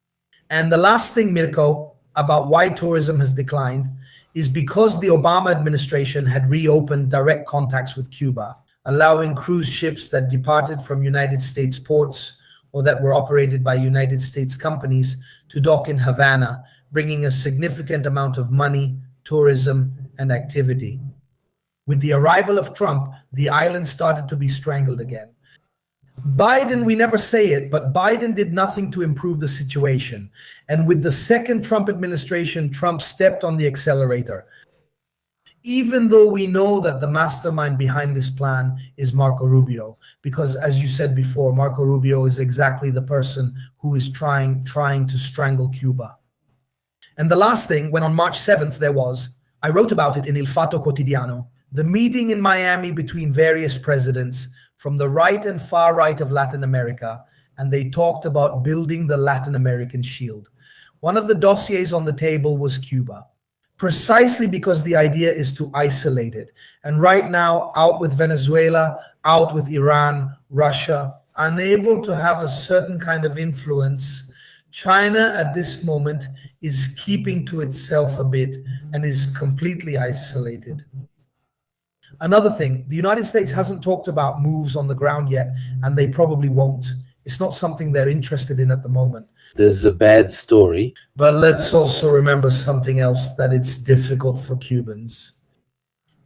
And the last thing, Mirko, about why tourism has declined is because the Obama administration had reopened direct contacts with Cuba, allowing cruise ships that departed from United States ports or that were operated by United States companies to dock in Havana, bringing a significant amount of money, tourism, and activity. With the arrival of Trump, the island started to be strangled again. Biden, we never say it, but Biden did nothing to improve the situation. And with the second Trump administration, Trump stepped on the accelerator. Even though we know that the mastermind behind this plan is Marco Rubio, because as you said before, Marco Rubio is exactly the person who is trying to strangle Cuba. And the last thing, when on March 7th I wrote about it in Il Fatto Quotidiano, the meeting in Miami between various presidents from the right and far right of Latin America, and they talked about building the Latin American shield. One of the dossiers on the table was Cuba, precisely because the idea is to isolate it. And right now, out with Venezuela, out with Iran, Russia, unable to have a certain kind of influence, China at this moment is keeping to itself a bit and is completely isolated. Another thing, the United States hasn't talked about moves on the ground yet, and they probably won't. It's not something they're interested in at the moment. There's a bad story. But let's also remember something else, that it's difficult for Cubans.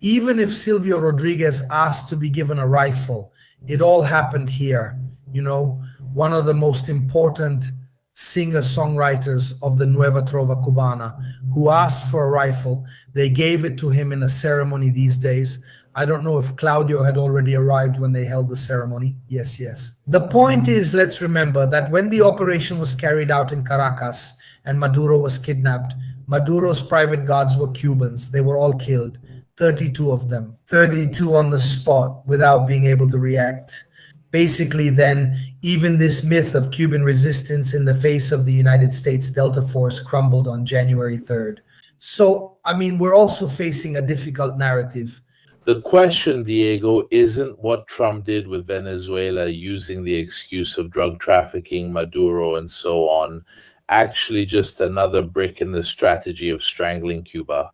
Even if Silvio Rodriguez asked to be given a rifle, it all happened here. You know, one of the most important singer-songwriters of the Nueva Trova Cubana, who asked for a rifle. They gave it to him in a ceremony these days. I don't know if Claudio had already arrived when they held the ceremony. Yes. The point is, let's remember that when the operation was carried out in Caracas and Maduro was kidnapped, Maduro's private guards were Cubans. They were all killed, 32 of them, 32 on the spot without being able to react. Basically, then, even this myth of Cuban resistance in the face of the United States Delta Force crumbled on January 3rd. So, I mean, we're also facing a difficult narrative. The question, Diego, isn't what Trump did with Venezuela using the excuse of drug trafficking, Maduro, and so on, actually just another brick in the strategy of strangling Cuba.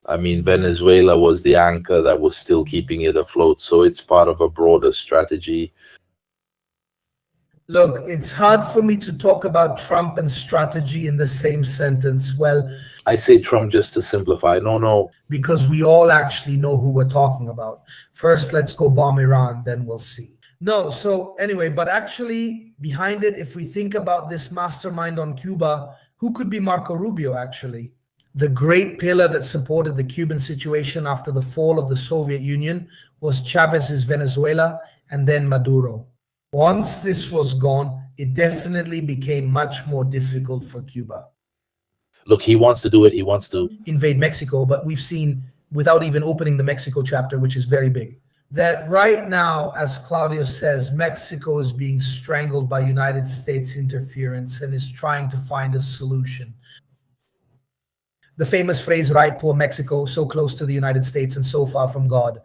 I mean, Venezuela was the anchor that was still keeping it afloat, so it's part of a broader strategy. Look, it's hard for me to talk about Trump and strategy in the same sentence. Well, I say Trump just to simplify. No. Because we all actually know who we're talking about. First, let's go bomb Iran, then we'll see. No, so anyway, but actually behind it, if we think about this mastermind on Cuba, who could be Marco Rubio actually? The great pillar that supported the Cuban situation after the fall of the Soviet Union was Chavez's Venezuela and then Maduro. Once this was gone, it definitely became much more difficult for Cuba. Look, he wants to do it. He wants to invade Mexico, but we've seen, without even opening the Mexico chapter, which is very big, that right now, as Claudio says, Mexico is being strangled by United States interference and is trying to find a solution. The famous phrase, right, poor Mexico, so close to the United States and so far from God.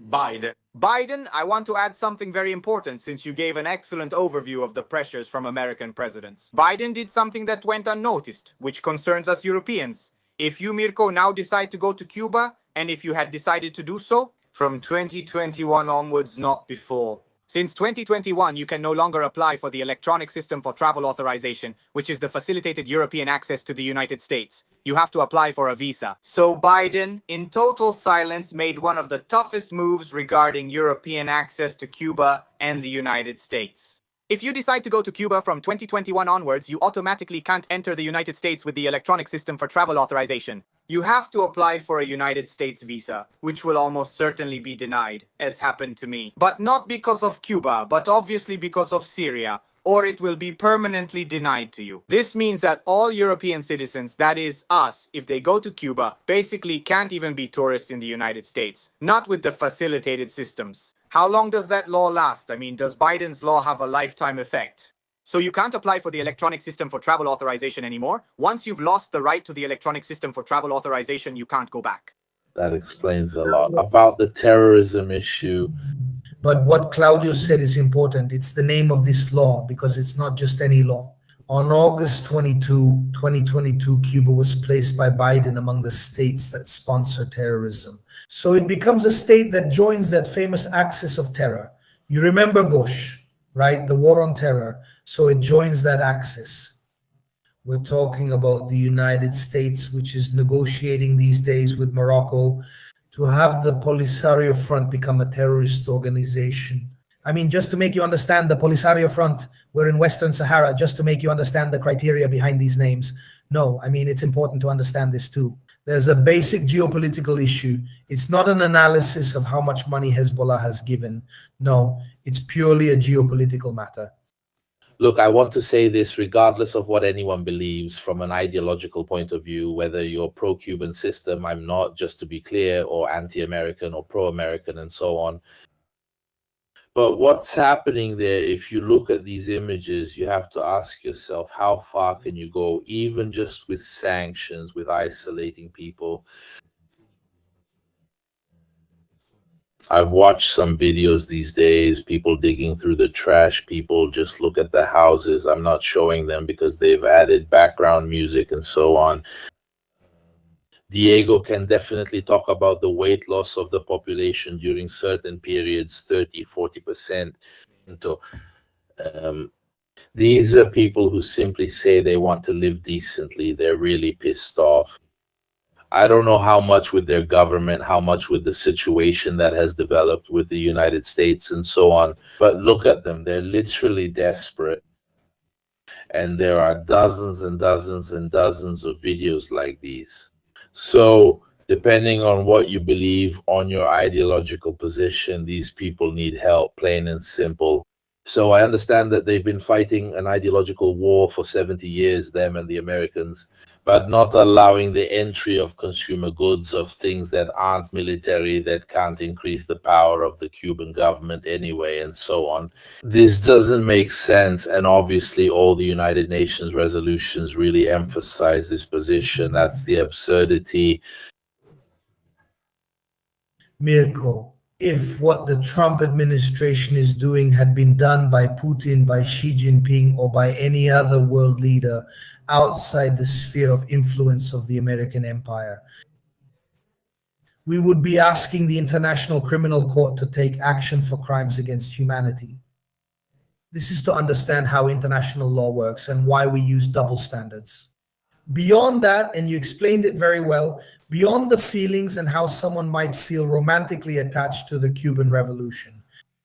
Biden, I want to add something very important since you gave an excellent overview of the pressures from American presidents. Biden did something that went unnoticed, which concerns us Europeans. If you, Mirko, now decide to go to Cuba, and if you had decided to do so, from 2021 onwards, not before. Since 2021, you can no longer apply for the electronic system for travel authorization, which is the facilitated European access to the United States. You have to apply for a visa. So Biden, in total silence, made one of the toughest moves regarding European access to Cuba and the United States. If you decide to go to Cuba from 2021 onwards, you automatically can't enter the United States with the electronic system for travel authorization. You have to apply for a United States visa, which will almost certainly be denied, as happened to me. But not because of Cuba, but obviously because of Syria, or it will be permanently denied to you. This means that all European citizens, that is us, if they go to Cuba, basically can't even be tourists in the United States, not with the facilitated systems. How long does that law last? I mean, does Biden's law have a lifetime effect? So you can't apply for the electronic system for travel authorization anymore. Once you've lost the right to the electronic system for travel authorization, you can't go back. That explains a lot about the terrorism issue. But what Claudio said is important. It's the name of this law, because it's not just any law. On August 22, 2022, Cuba was placed by Biden among the states that sponsor terrorism. So it becomes a state that joins that famous axis of terror. You remember Bush, right? The war on terror. So it joins that axis. We're talking about the United States, which is negotiating these days with Morocco to have the Polisario Front become a terrorist organization. I mean, just to make you understand, the Polisario Front, we're in Western Sahara, just to make you understand the criteria behind these names. No, I mean, it's important to understand this too. There's a basic geopolitical issue. It's not an analysis of how much money Hezbollah has given. No, it's purely a geopolitical matter. Look, I want to say this regardless of what anyone believes from an ideological point of view, whether you're pro-Cuban system, I'm not, just to be clear, or anti-American or pro-American and so on. But what's happening there, if you look at these images, you have to ask yourself, how far can you go, even just with sanctions, with isolating people? I've watched some videos these days, people digging through the trash, people just look at the houses. I'm not showing them because they've added background music and so on. Diego can definitely talk about the weight loss of the population during certain periods, 30, 40%. These are people who simply say they want to live decently. They're really pissed off. I don't know how much with their government, how much with the situation that has developed with the United States and so on. But look at them. They're literally desperate. And there are dozens and dozens and dozens of videos like these. So depending on what you believe, on your ideological position, these people need help, plain and simple. So I understand that they've been fighting an ideological war for 70 years, them and the Americans, but not allowing the entry of consumer goods, of things that aren't military, that can't increase the power of the Cuban government anyway, and so on. This doesn't make sense, and obviously all the United Nations resolutions really emphasize this position. That's the absurdity. Mirko, if what the Trump administration is doing had been done by Putin, by Xi Jinping, or by any other world leader outside the sphere of influence of the American empire, we would be asking the International Criminal Court to take action for crimes against humanity. This is to understand how international law works and why we use double standards. Beyond that, and you explained it very well, beyond the feelings and how someone might feel romantically attached to the Cuban Revolution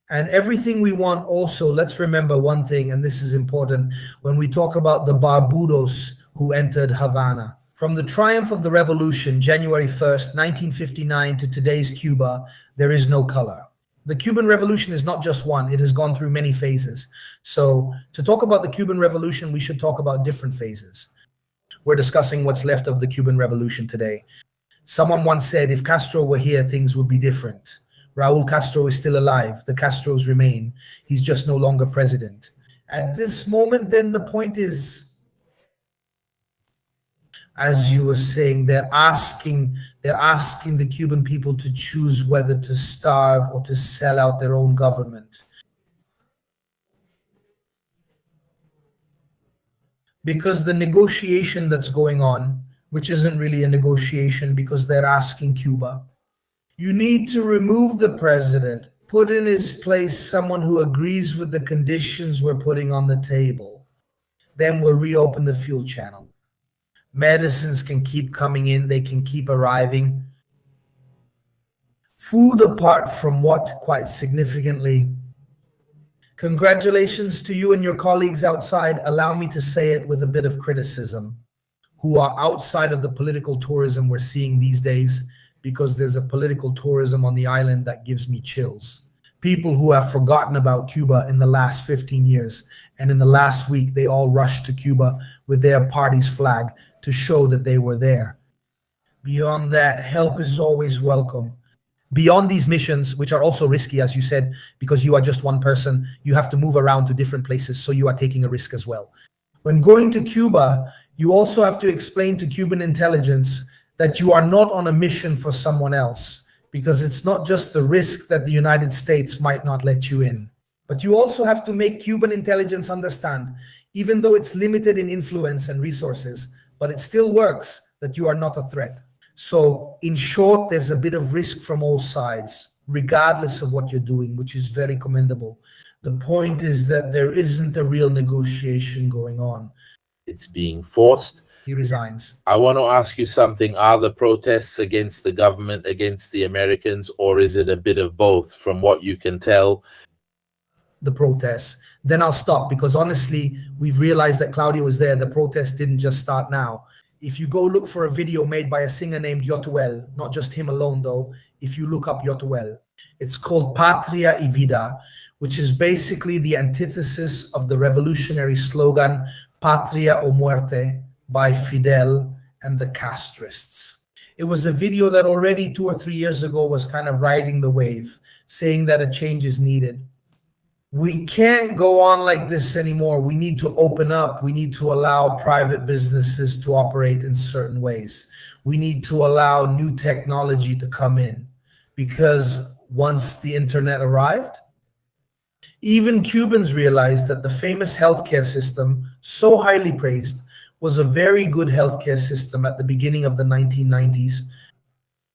and everything we want, also, let's remember one thing, and this is important when we talk about the Barbudos who entered Havana. From the triumph of the revolution, January 1st, 1959, to today's Cuba, there is no color. The Cuban Revolution is not just one, it has gone through many phases. So to talk about the Cuban Revolution, we should talk about different phases. We're discussing what's left of the Cuban Revolution today. Someone once said, if Castro were here, things would be different. Raul Castro is still alive. The Castros remain. He's just no longer president. At this moment, then the point is, as you were saying, they're asking the Cuban people to choose whether to starve or to sell out their own government. Because the negotiation that's going on, which isn't really a negotiation because they're asking Cuba, you need to remove the president put in his place someone who agrees with the conditions we're putting on the table. Then we'll reopen the fuel channel. Medicines can keep coming in, they can keep arriving. Food apart from what, quite significantly. Congratulations to you and your colleagues outside. Allow me to say it with a bit of criticism, who are outside of the political tourism we're seeing these days, because there's a political tourism on the island that gives me chills. People who have forgotten about Cuba in the last 15 years, and in the last week, they all rushed to Cuba with their party's flag to show that they were there. Beyond that, help is always welcome. Beyond these missions, which are also risky, as you said, because you are just one person, you have to move around to different places, so you are taking a risk as well. When going to Cuba, you also have to explain to Cuban intelligence that you are not on a mission for someone else, because it's not just the risk that the United States might not let you in. But you also have to make Cuban intelligence understand, even though it's limited in influence and resources, but it still works, that you are not a threat. So in short, there's a bit of risk from all sides, regardless of what you're doing, which is very commendable. The point is that there isn't a real negotiation going on. It's being forced. He resigns. I want to ask you something. Are the protests against the government, against the Americans, or is it a bit of both from what you can tell? The protests. Then I'll stop, because honestly, we've realized that Claudio was there. The protest didn't just start now. If you go look for a video made by a singer named Yotuel, not just him alone though, if you look up Yotuel, it's called Patria y Vida, which is basically the antithesis of the revolutionary slogan Patria o Muerte by Fidel and the Castrists. It was a video that already 2 or 3 years ago was kind of riding the wave, saying that a change is needed. We can't go on like this anymore. We need to open up. We need to allow private businesses to operate in certain ways. We need to allow new technology to come in, because once the internet arrived, even Cubans realized that the famous healthcare system, so highly praised, was a very good healthcare system at the beginning of the 1990s.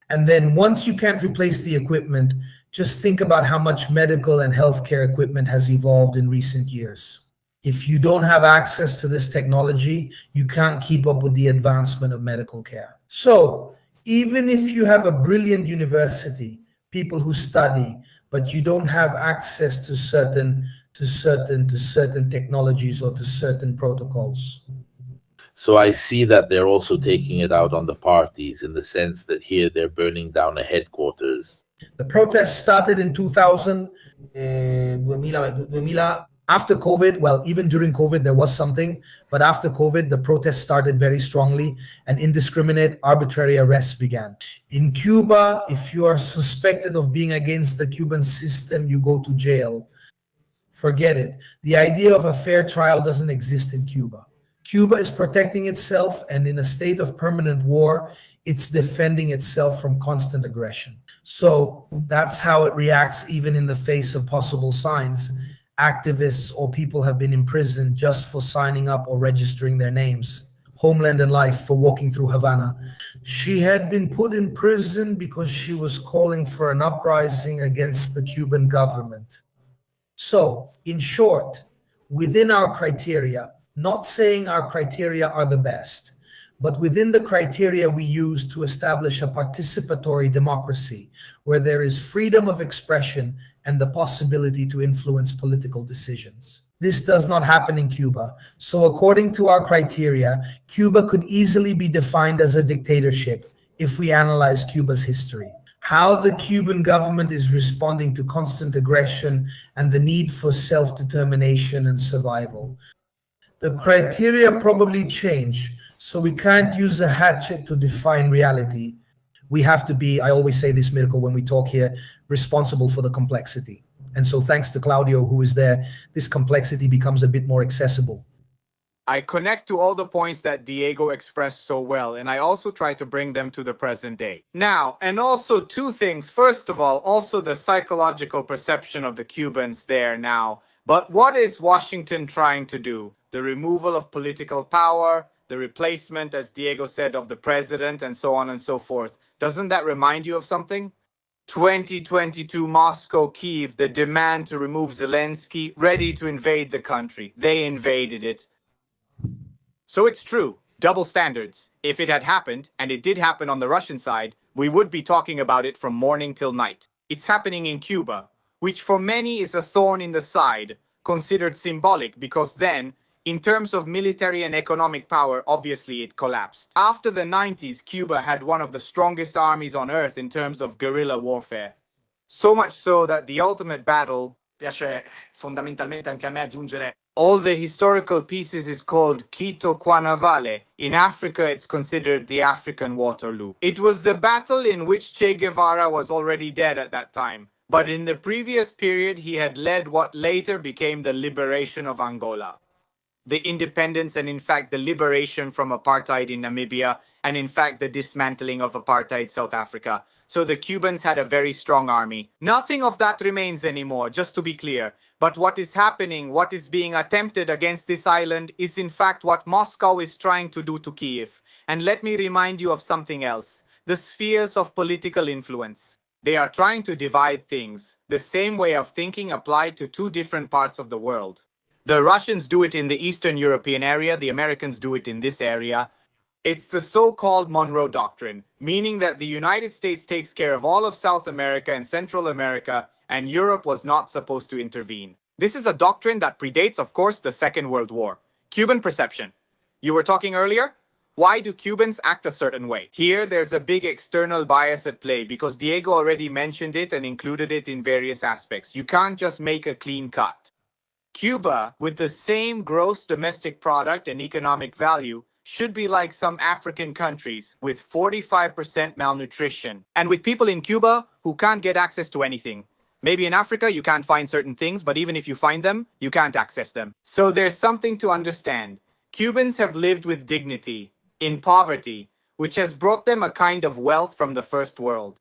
And then once you can't replace the equipment, just think about how much medical and healthcare equipment has evolved in recent years. If you don't have access to this technology, you can't keep up with the advancement of medical care. So even if you have a brilliant university, people who study, but you don't have access to certain technologies or to certain protocols. So I see that they're also taking it out on the parties, in the sense that here they're burning down a headquarters. The protest started in 2000. After COVID, well, even during COVID, there was something, but after COVID, the protest started very strongly and indiscriminate, arbitrary arrests began. In Cuba, if you are suspected of being against the Cuban system, you go to jail. Forget it. The idea of a fair trial doesn't exist in Cuba. Cuba is protecting itself, and in a state of permanent war, it's defending itself from constant aggression. So that's how it reacts, even in the face of possible signs. Activists or people have been imprisoned just for signing up or registering their names. Homeland and Life for walking through Havana. She had been put in prison because she was calling for an uprising against the Cuban government. So, in short, within our criteria, not saying our criteria are the best, but within the criteria we use to establish a participatory democracy where there is freedom of expression and the possibility to influence political decisions. This does not happen in Cuba. So according to our criteria, Cuba could easily be defined as a dictatorship if we analyze Cuba's history. How the Cuban government is responding to constant aggression and the need for self-determination and survival. The criteria probably change, so we can't use a hatchet to define reality. We have to be, I always say this, Mirko, when we talk here, responsible for the complexity. And so thanks to Claudio, who is there, this complexity becomes a bit more accessible. I connect to all the points that Diego expressed so well, and I also try to bring them to the present day. Now, and also two things. First of all, also the psychological perception of the Cubans there now. But what is Washington trying to do? The removal of political power, the replacement, as Diego said, of the president, and so on and so forth. Doesn't that remind you of something? 2022 Moscow, Kyiv, the demand to remove Zelensky, ready to invade the country. They invaded it. So it's true, double standards. If it had happened, and it did happen on the Russian side, we would be talking about it from morning till night. It's happening in Cuba, which for many is a thorn in the side, considered symbolic because then, in terms of military and economic power, obviously it collapsed. After the 90s, Cuba had one of the strongest armies on earth in terms of guerrilla warfare. So much so that the ultimate battle, piace fondamentalmente anche a me aggiungere, all the historical pieces is called Quito Cuanavale. In Africa, it's considered the African Waterloo. It was the battle in which Che Guevara was already dead at that time. But in the previous period, he had led what later became the liberation of Angola, the independence and in fact the liberation from apartheid in Namibia, and in fact the dismantling of apartheid South Africa. So the Cubans had a very strong army. Nothing of that remains anymore, just to be clear. But what is happening, what is being attempted against this island is in fact what Moscow is trying to do to Kiev. And let me remind you of something else. The spheres of political influence. They are trying to divide things. The same way of thinking applied to two different parts of the world. The Russians do it in the Eastern European area, the Americans do it in this area. It's the so-called Monroe Doctrine, meaning that the United States takes care of all of South America and Central America, and Europe was not supposed to intervene. This is a doctrine that predates, of course, the Second World War. Cuban perception. You were talking earlier? Why do Cubans act a certain way? Here, there's a big external bias at play because Diego already mentioned it and included it in various aspects. You can't just make a clean cut. Cuba, with the same gross domestic product and economic value, should be like some African countries with 45% malnutrition. And with people in Cuba who can't get access to anything. Maybe in Africa you can't find certain things, but even if you find them, you can't access them. So there's something to understand. Cubans have lived with dignity, in poverty, which has brought them a kind of wealth from the first world.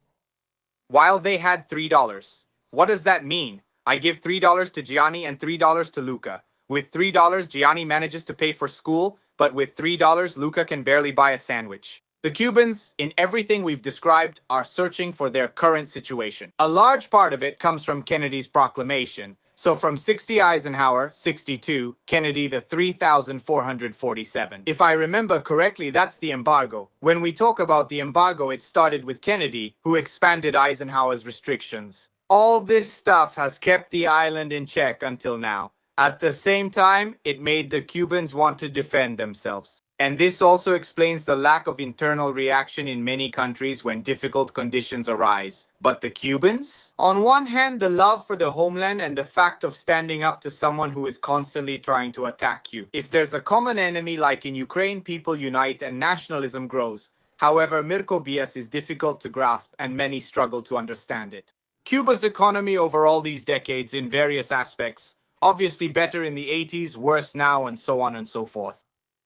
While they had $3. What does that mean? I give $3 to Gianni and $3 to Luca. With $3, Gianni manages to pay for school, but with $3, Luca can barely buy a sandwich. The Cubans, in everything we've described, are searching for their current situation. A large part of it comes from Kennedy's proclamation. So from 60 Eisenhower, 62, Kennedy the 3,447. If I remember correctly, that's the embargo. When we talk about the embargo, it started with Kennedy, who expanded Eisenhower's restrictions. All this stuff has kept the island in check until now. At the same time, it made the Cubans want to defend themselves. And this also explains the lack of internal reaction in many countries when difficult conditions arise. But the Cubans? On one hand, the love for the homeland and the fact of standing up to someone who is constantly trying to attack you. If there's a common enemy like in Ukraine, people unite and nationalism grows. However, Mirko Bias is difficult to grasp and many struggle to understand it. Cuba's economy over all these decades in various aspects, obviously better in the 80s, worse now, and so on and so forth.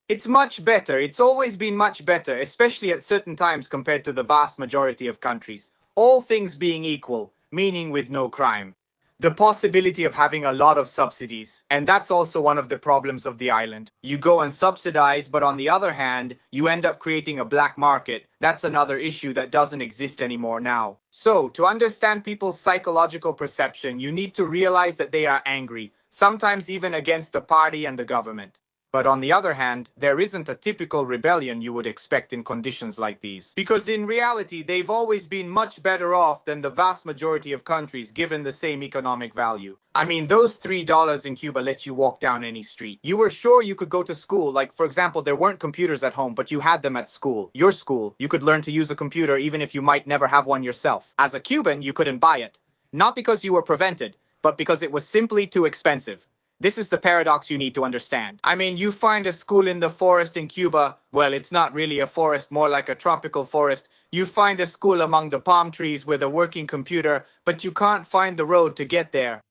It's much better. It's always been much better, especially at certain times compared to the vast majority of countries. All things being equal, meaning with no crime. The possibility of having a lot of subsidies. And that's also one of the problems of the island. You go and subsidize, but on the other hand, you end up creating a black market. That's another issue that doesn't exist anymore now. So, to understand people's psychological perception, you need to realize that they are angry, sometimes even against the party and the government. But on the other hand, there isn't a typical rebellion you would expect in conditions like these. Because in reality, they've always been much better off than the vast majority of countries given the same economic value. I mean, those $3 in Cuba let you walk down any street. You were sure you could go to school. Like, for example, there weren't computers at home, but you had them at school. Your school, you could learn to use a computer even if you might never have one yourself. As a Cuban, you couldn't buy it. Not because you were prevented, but because it was simply too expensive. This is the paradox you need to understand. I mean, you find a school in the forest in Cuba. Well, it's not really a forest, more like a tropical forest. You find a school among the palm trees with a working computer, but you can't find the road to get there.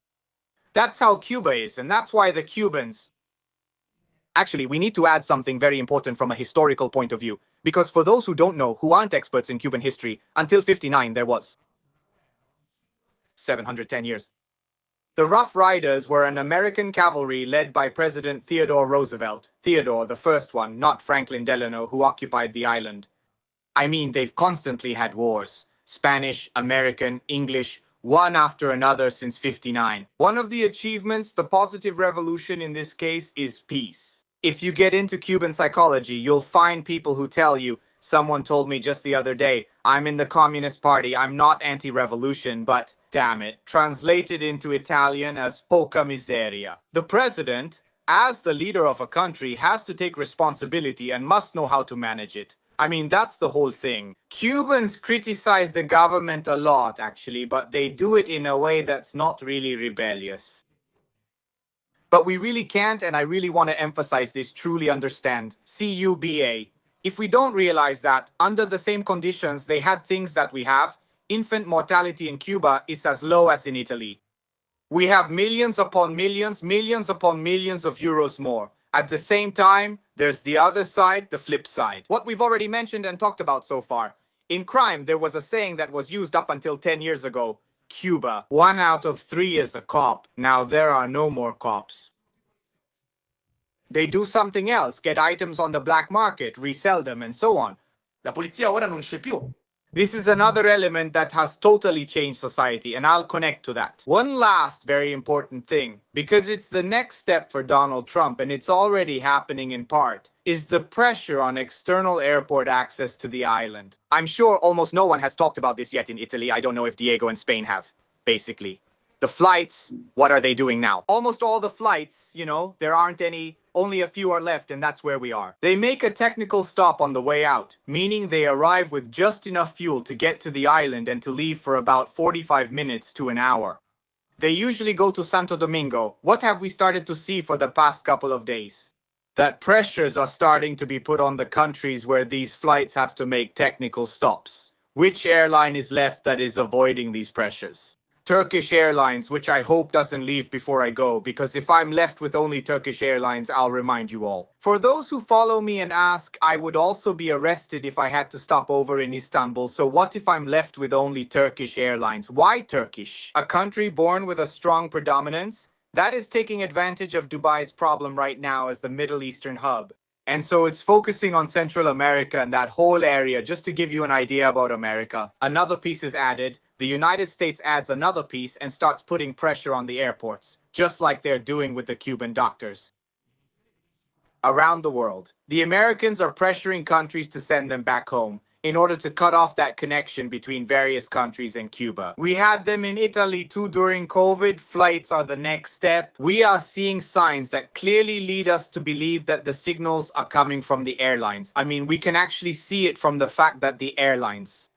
That's how Cuba is, and that's why the Cubans... Actually, we need to add something very important from a historical point of view. Because for those who don't know, who aren't experts in Cuban history, until 59 there was 710 years. The Rough Riders were an American cavalry led by President Theodore Roosevelt. Theodore, the first one, not Franklin Delano, who occupied the island. I mean, they've constantly had wars. Spanish, American, English, one after another since 59. One of the achievements, the positive revolution in this case, is peace. If you get into Cuban psychology, you'll find people who tell you, someone told me just the other day, I'm in the Communist Party, I'm not anti-revolution, but damn it, translated into Italian as poca miseria. The president, as the leader of a country, has to take responsibility and must know how to manage it. I mean, that's the whole thing. Cubans criticize the government a lot, actually, but they do it in a way that's not really rebellious. But we really can't, and I really want to emphasize this, truly understand. CUBA. If we don't realize that, under the same conditions they had things that we have, infant mortality in Cuba is as low as in Italy. We have millions upon millions, millions upon millions of euros more. At the same time, there's the other side, the flip side. What we've already mentioned and talked about so far. In crime, there was a saying that was used up until 10 years ago. Cuba, 1 out of 3 is a cop. Now there are no more cops. They do something else, get items on the black market, resell them, and so on. La polizia ora non c'è più. This is another element that has totally changed society, and I'll connect to that. One last very important thing, because it's the next step for Donald Trump, and it's already happening in part, is the pressure on external airport access to the island. I'm sure almost no one has talked about this yet in Italy. I don't know if Diego and Spain have, basically. The flights, what are they doing now? Almost all the flights, there aren't any, only a few are left, and that's where we are. They make a technical stop on the way out, meaning they arrive with just enough fuel to get to the island and to leave for about 45 minutes to an hour. They usually go to Santo Domingo. What have we started to see for the past couple of days? That pressures are starting to be put on the countries where these flights have to make technical stops. Which airline is left that is avoiding these pressures? Turkish Airlines, which I hope doesn't leave before I go, because if I'm left with only Turkish Airlines, I'll remind you all. For those who follow me and ask, I would also be arrested if I had to stop over in Istanbul, so what if I'm left with only Turkish Airlines? Why Turkish? A country born with a strong predominance? That is taking advantage of Dubai's problem right now as the Middle Eastern hub. And so it's focusing on Central America and that whole area, just to give you an idea about America. Another piece is added. The United States adds another piece and starts putting pressure on the airports, just like they're doing with the Cuban doctors. Around the world, the Americans are pressuring countries to send them back home in order to cut off that connection between various countries and Cuba. We had them in Italy too during COVID. Flights are the next step. We are seeing signs that clearly lead us to believe that the signals are coming from the airlines. I mean, we can actually see it from the fact that the airlines.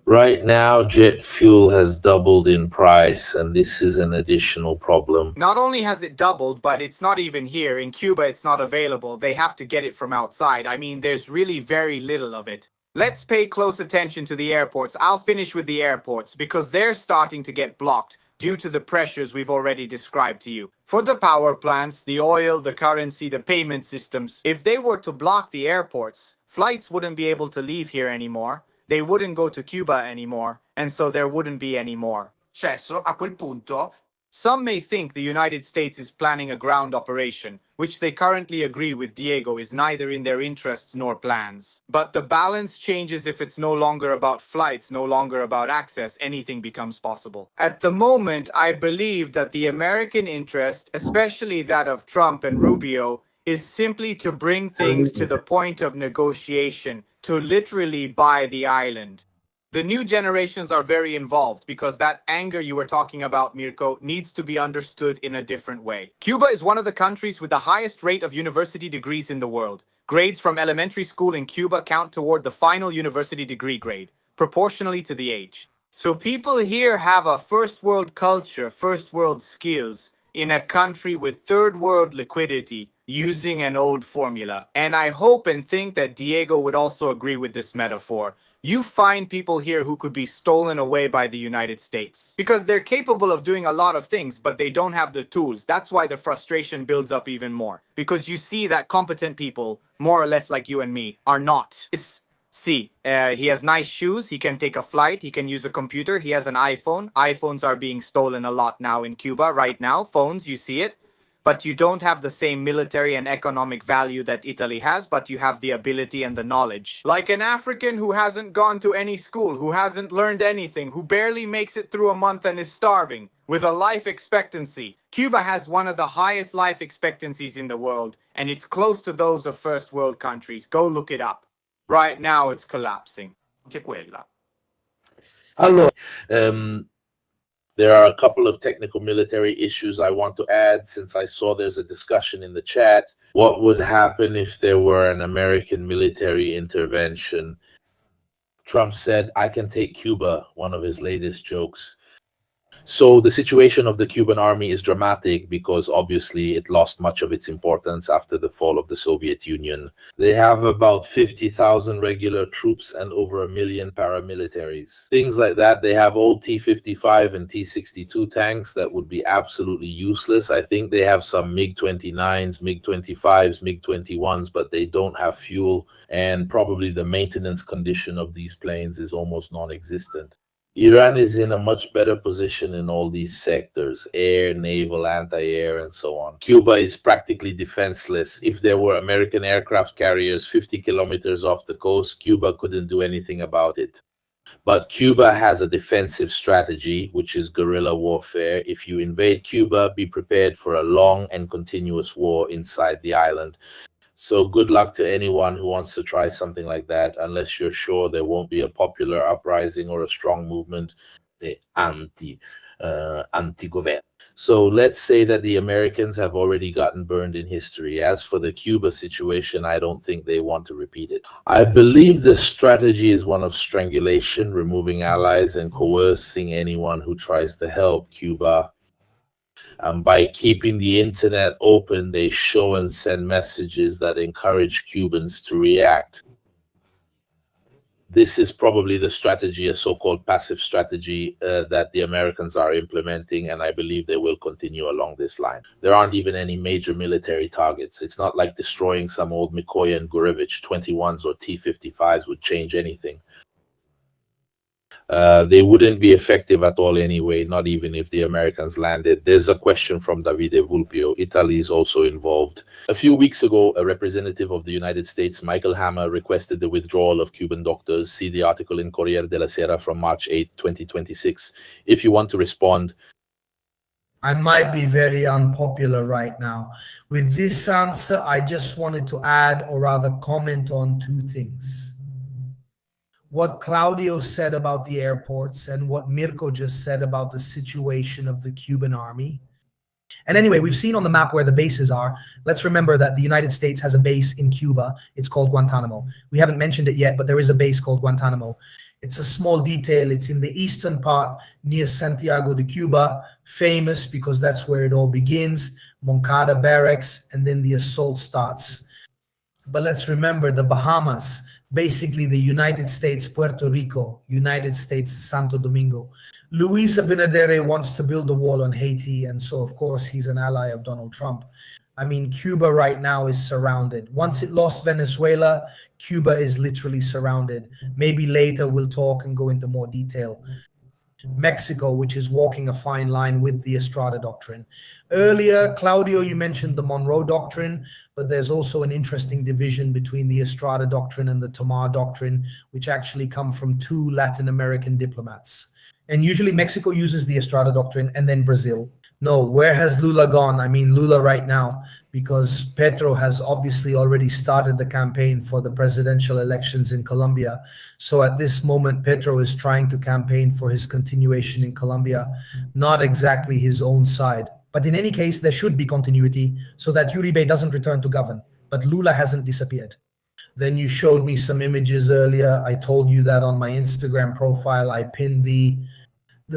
Right now, jet fuel has doubled in price, and this is an additional problem. Not only has it doubled, but it's not even here. In Cuba, it's not available. They have to get it from outside. I mean, there's really very little of it. Let's pay close attention to the airports. I'll finish with the airports because they're starting to get blocked due to the pressures we've already described to you. For the power plants, the oil, the currency, the payment systems, if they were to block the airports, flights wouldn't be able to leave here anymore. They wouldn't go to Cuba anymore, and so there wouldn't be any more. Cesso, a quel punto. Some may think the United States is planning a ground operation, which they currently agree with Diego is neither in their interests nor plans. But the balance changes if it's no longer about flights, no longer about access, anything becomes possible. At the moment, I believe that the American interest, especially that of Trump and Rubio, is simply to bring things to the point of negotiation, to literally buy the island. The new generations are very involved because that anger you were talking about, Mirko, needs to be understood in a different way. Cuba is one of the countries with the highest rate of university degrees in the world. Grades from elementary school in Cuba count toward the final university degree grade, proportionally to the age. So people here have a first world culture, first world skills in a country with third world liquidity using an old formula. And I hope and think that Diego would also agree with this metaphor. You find people here who could be stolen away by the United States because they're capable of doing a lot of things, but they don't have the tools. That's why the frustration builds up even more, because you see that competent people, more or less like you and me, are not. See, he has nice shoes, he can take a flight, he can use a computer, he has an iPhone. iPhones are being stolen a lot now in Cuba right now. Phones, you see it. but you don't have the same military and economic value that Italy has, but you have the ability and the knowledge. Like an African who hasn't gone to any school, who hasn't learned anything, who barely makes it through a month and is starving, with a life expectancy. Cuba has one of the highest life expectancies in the world, and it's close to those of first world countries. Go look it up. Right now, it's collapsing. Che quella. Allora, there are a couple of technical military issues I want to add since I saw there's a discussion in the chat. What would happen if there were an American military intervention? Trump said, "I can take Cuba," one of his latest jokes. So the situation of the Cuban army is dramatic because obviously it lost much of its importance after the fall of the Soviet Union. They have about 50,000 regular troops and over 1 million paramilitaries. Things like that. They have old T-55 and T-62 tanks that would be absolutely useless. I think they have some MiG-29s, MiG-25s, MiG-21s, but they don't have fuel, and probably the maintenance condition of these planes is almost non-existent. Iran is in a much better position in all these sectors: air, naval, anti-air, and so on. Cuba is practically defenseless. If there were American aircraft carriers 50 kilometers off the coast, Cuba couldn't do anything about it. But Cuba has a defensive strategy, which is guerrilla warfare. If you invade Cuba, be prepared for a long and continuous war inside the island. So good luck to anyone who wants to try something like that, unless you're sure there won't be a popular uprising or a strong movement, the anti-government. So let's say that the Americans have already gotten burned in history. As for the Cuba situation, I don't think they want to repeat it. I believe the strategy is one of strangulation, removing allies and coercing anyone who tries to help Cuba. And by keeping the internet open, they show and send messages that encourage Cubans to react. This is probably the strategy, a so-called passive strategy that the Americans are implementing, and I believe they will continue along this line. There aren't even any major military targets. It's not like destroying some old Mikoyan and Gurevich 21s or T-55s would change anything. They wouldn't be effective at all anyway, not even if the Americans landed. There's a question from Davide Vulpio. Italy is also involved. A few weeks ago, a representative of the United States, Michael Hammer, requested the withdrawal of Cuban doctors. See the article in Corriere della Sera from March 8, 2026. If you want to respond. I might be very unpopular right now. With this answer, I just wanted to add, or rather comment on, two things. What Claudio said about the airports and what Mirko just said about the situation of the Cuban army. And anyway, we've seen on the map where the bases are. Let's remember that the United States has a base in Cuba. It's called Guantanamo. We haven't mentioned it yet, but there is a base called Guantanamo. It's a small detail. It's in the eastern part near Santiago de Cuba, famous because that's where it all begins. Moncada Barracks, and then the assault starts. But let's remember the Bahamas, basically the United States, Puerto Rico, United States, Santo Domingo. Luis Abinader wants to build a wall on Haiti, and so of course he's an ally of Donald Trump. I mean, Cuba right now is surrounded. Once it lost Venezuela, Cuba is literally surrounded. Maybe later we'll talk and go into more detail. Mexico, which is walking a fine line with the Estrada Doctrine. Earlier, Claudio, you mentioned the Monroe Doctrine, but there's also an interesting division between the Estrada Doctrine and the Tomar Doctrine, which actually come from two Latin American diplomats. And usually Mexico uses the Estrada Doctrine, and then Brazil. No, where has Lula gone? I mean, Lula right now, because Petro has obviously already started the campaign for the presidential elections in Colombia. So at this moment, Petro is trying to campaign for his continuation in Colombia, not exactly his own side. But in any case, there should be continuity so that Uribe doesn't return to govern. But Lula hasn't disappeared. Then you showed me some images earlier. I told you that on my Instagram profile. I pinned the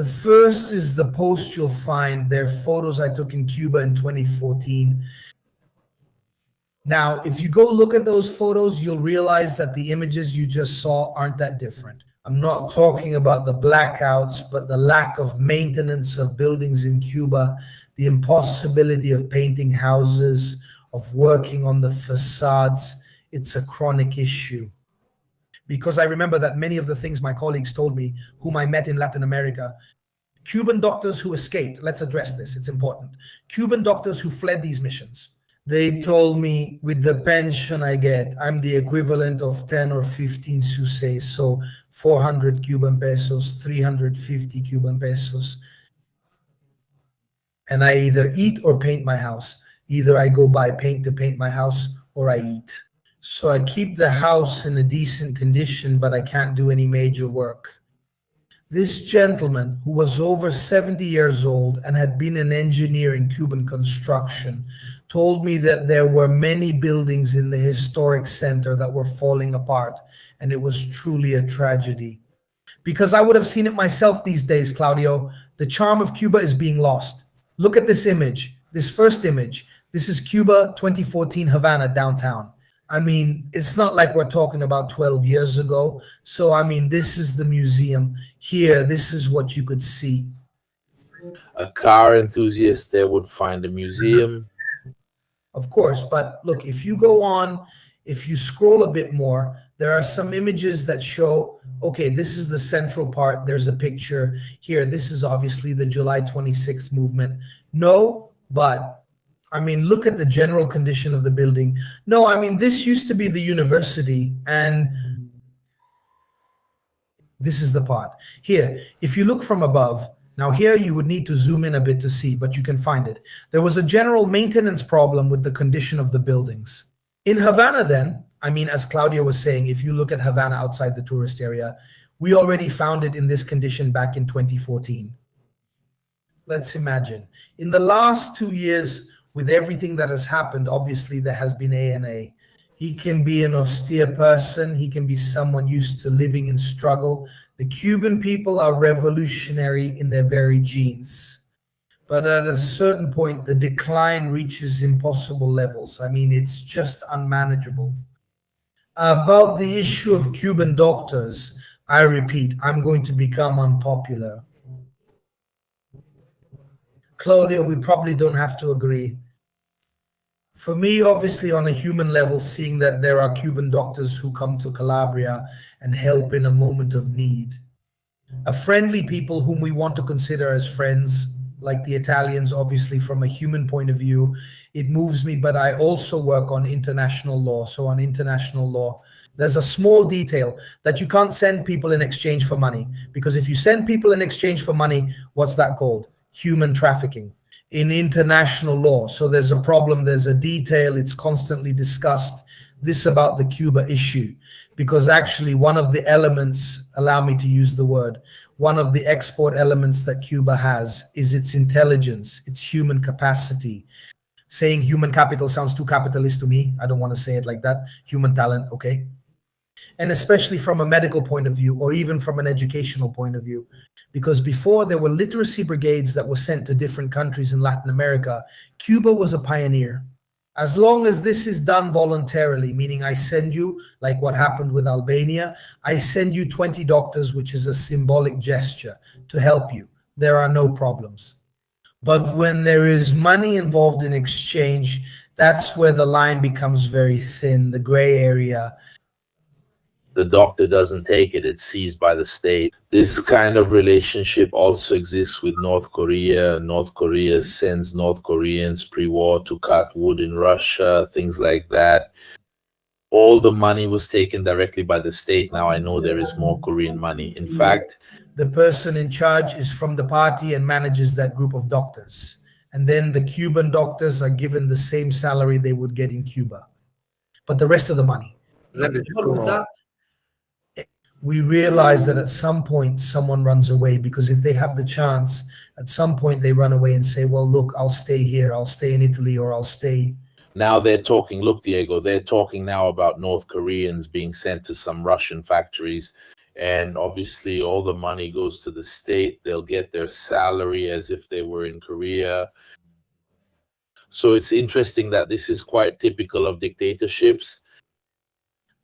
first is the post you'll find. They're photos I took in Cuba in 2014. Now, if you go look at those photos, you'll realize that the images you just saw aren't that different. I'm not talking about the blackouts, but the lack of maintenance of buildings in Cuba, the impossibility of painting houses, of working on the facades. It's a chronic issue. Because I remember that many of the things my colleagues told me, whom I met in Latin America, Cuban doctors who escaped, let's address this, it's important. Cuban doctors who fled these missions. They told me with the pension I get, I'm the equivalent of 10 or 15 suses, so 400 Cuban pesos, 350 Cuban pesos. And I either eat or paint my house. Either I go buy paint to paint my house or I eat. So I keep the house in a decent condition, but I can't do any major work. This gentleman, who was over 70 years old and had been an engineer in Cuban construction, told me that there were many buildings in the historic center that were falling apart, and it was truly a tragedy. Because I would have seen it myself these days, Claudio. The charm of Cuba is being lost. Look at this image, this first image. This is Cuba 2014 Havana downtown. I mean, it's not like we're talking about 12 years ago. So, I mean, this is the museum. Here, this is what you could see. A car enthusiast there would find a museum. Of course, but look, if you go on, if you scroll a bit more, there are some images that show, okay, this is the central part. There's a picture here. This is obviously the July 26th movement. No, but I mean, look at the general condition of the building. No, I mean, this used to be the university, and this is the part. Here, if you look from above, now here you would need to zoom in a bit to see, but you can find it. There was a general maintenance problem with the condition of the buildings. In Havana then, I mean, as Claudio was saying, if you look at Havana outside the tourist area, we already found it in this condition back in 2014. Let's imagine. In the last 2 years, with everything that has happened, obviously there has been A&A. He can be an austere person. He can be someone used to living in struggle. The Cuban people are revolutionary in their very genes. But at a certain point, the decline reaches impossible levels. I mean, it's just unmanageable. About the issue of Cuban doctors, I repeat, I'm going to become unpopular. Claudio, we probably don't have to agree. For me, obviously, on a human level, seeing that there are Cuban doctors who come to Calabria and help in a moment of need, a friendly people whom we want to consider as friends, like the Italians, obviously, from a human point of view, it moves me, but I also work on international law. So on international law, there's a small detail that you can't send people in exchange for money, because if you send people in exchange for money, what's that called? Human trafficking in international law. So there's a problem, there's a detail, it's constantly discussed, this about the Cuba issue, because actually one of the elements, allow me to use the word, one of the export elements that Cuba has is its intelligence, its human capacity. Saying human capital sounds too capitalist to me. I don't want to say it like that. Human talent, okay? And especially from a medical point of view, or even from an educational point of view. Because before there were literacy brigades that were sent to different countries in Latin America, Cuba was a pioneer. As long as this is done voluntarily, meaning I send you, like what happened with Albania, I send you 20 doctors, which is a symbolic gesture to help you. There are no problems. But when there is money involved in exchange, that's where the line becomes very thin, the gray area. The doctor doesn't take it, it's seized by the state. This kind of relationship also exists with North Korea. North Korea sends North Koreans pre-war to cut wood in Russia, things like that. All the money was taken directly by the state. Now I know there is more Korean money. In fact, the person in charge is from the party and manages that group of doctors. And then the Cuban doctors are given the same salary they would get in Cuba. But the rest of the money. We realize that at some point someone runs away, because if they have the chance, at some point they run away and say, well, look, I'll stay here, I'll stay in Italy, or I'll stay. Now they're talking, look, Diego, they're talking now about North Koreans being sent to some Russian factories. And obviously all the money goes to the state. They'll get their salary as if they were in Korea. So it's interesting that this is quite typical of dictatorships.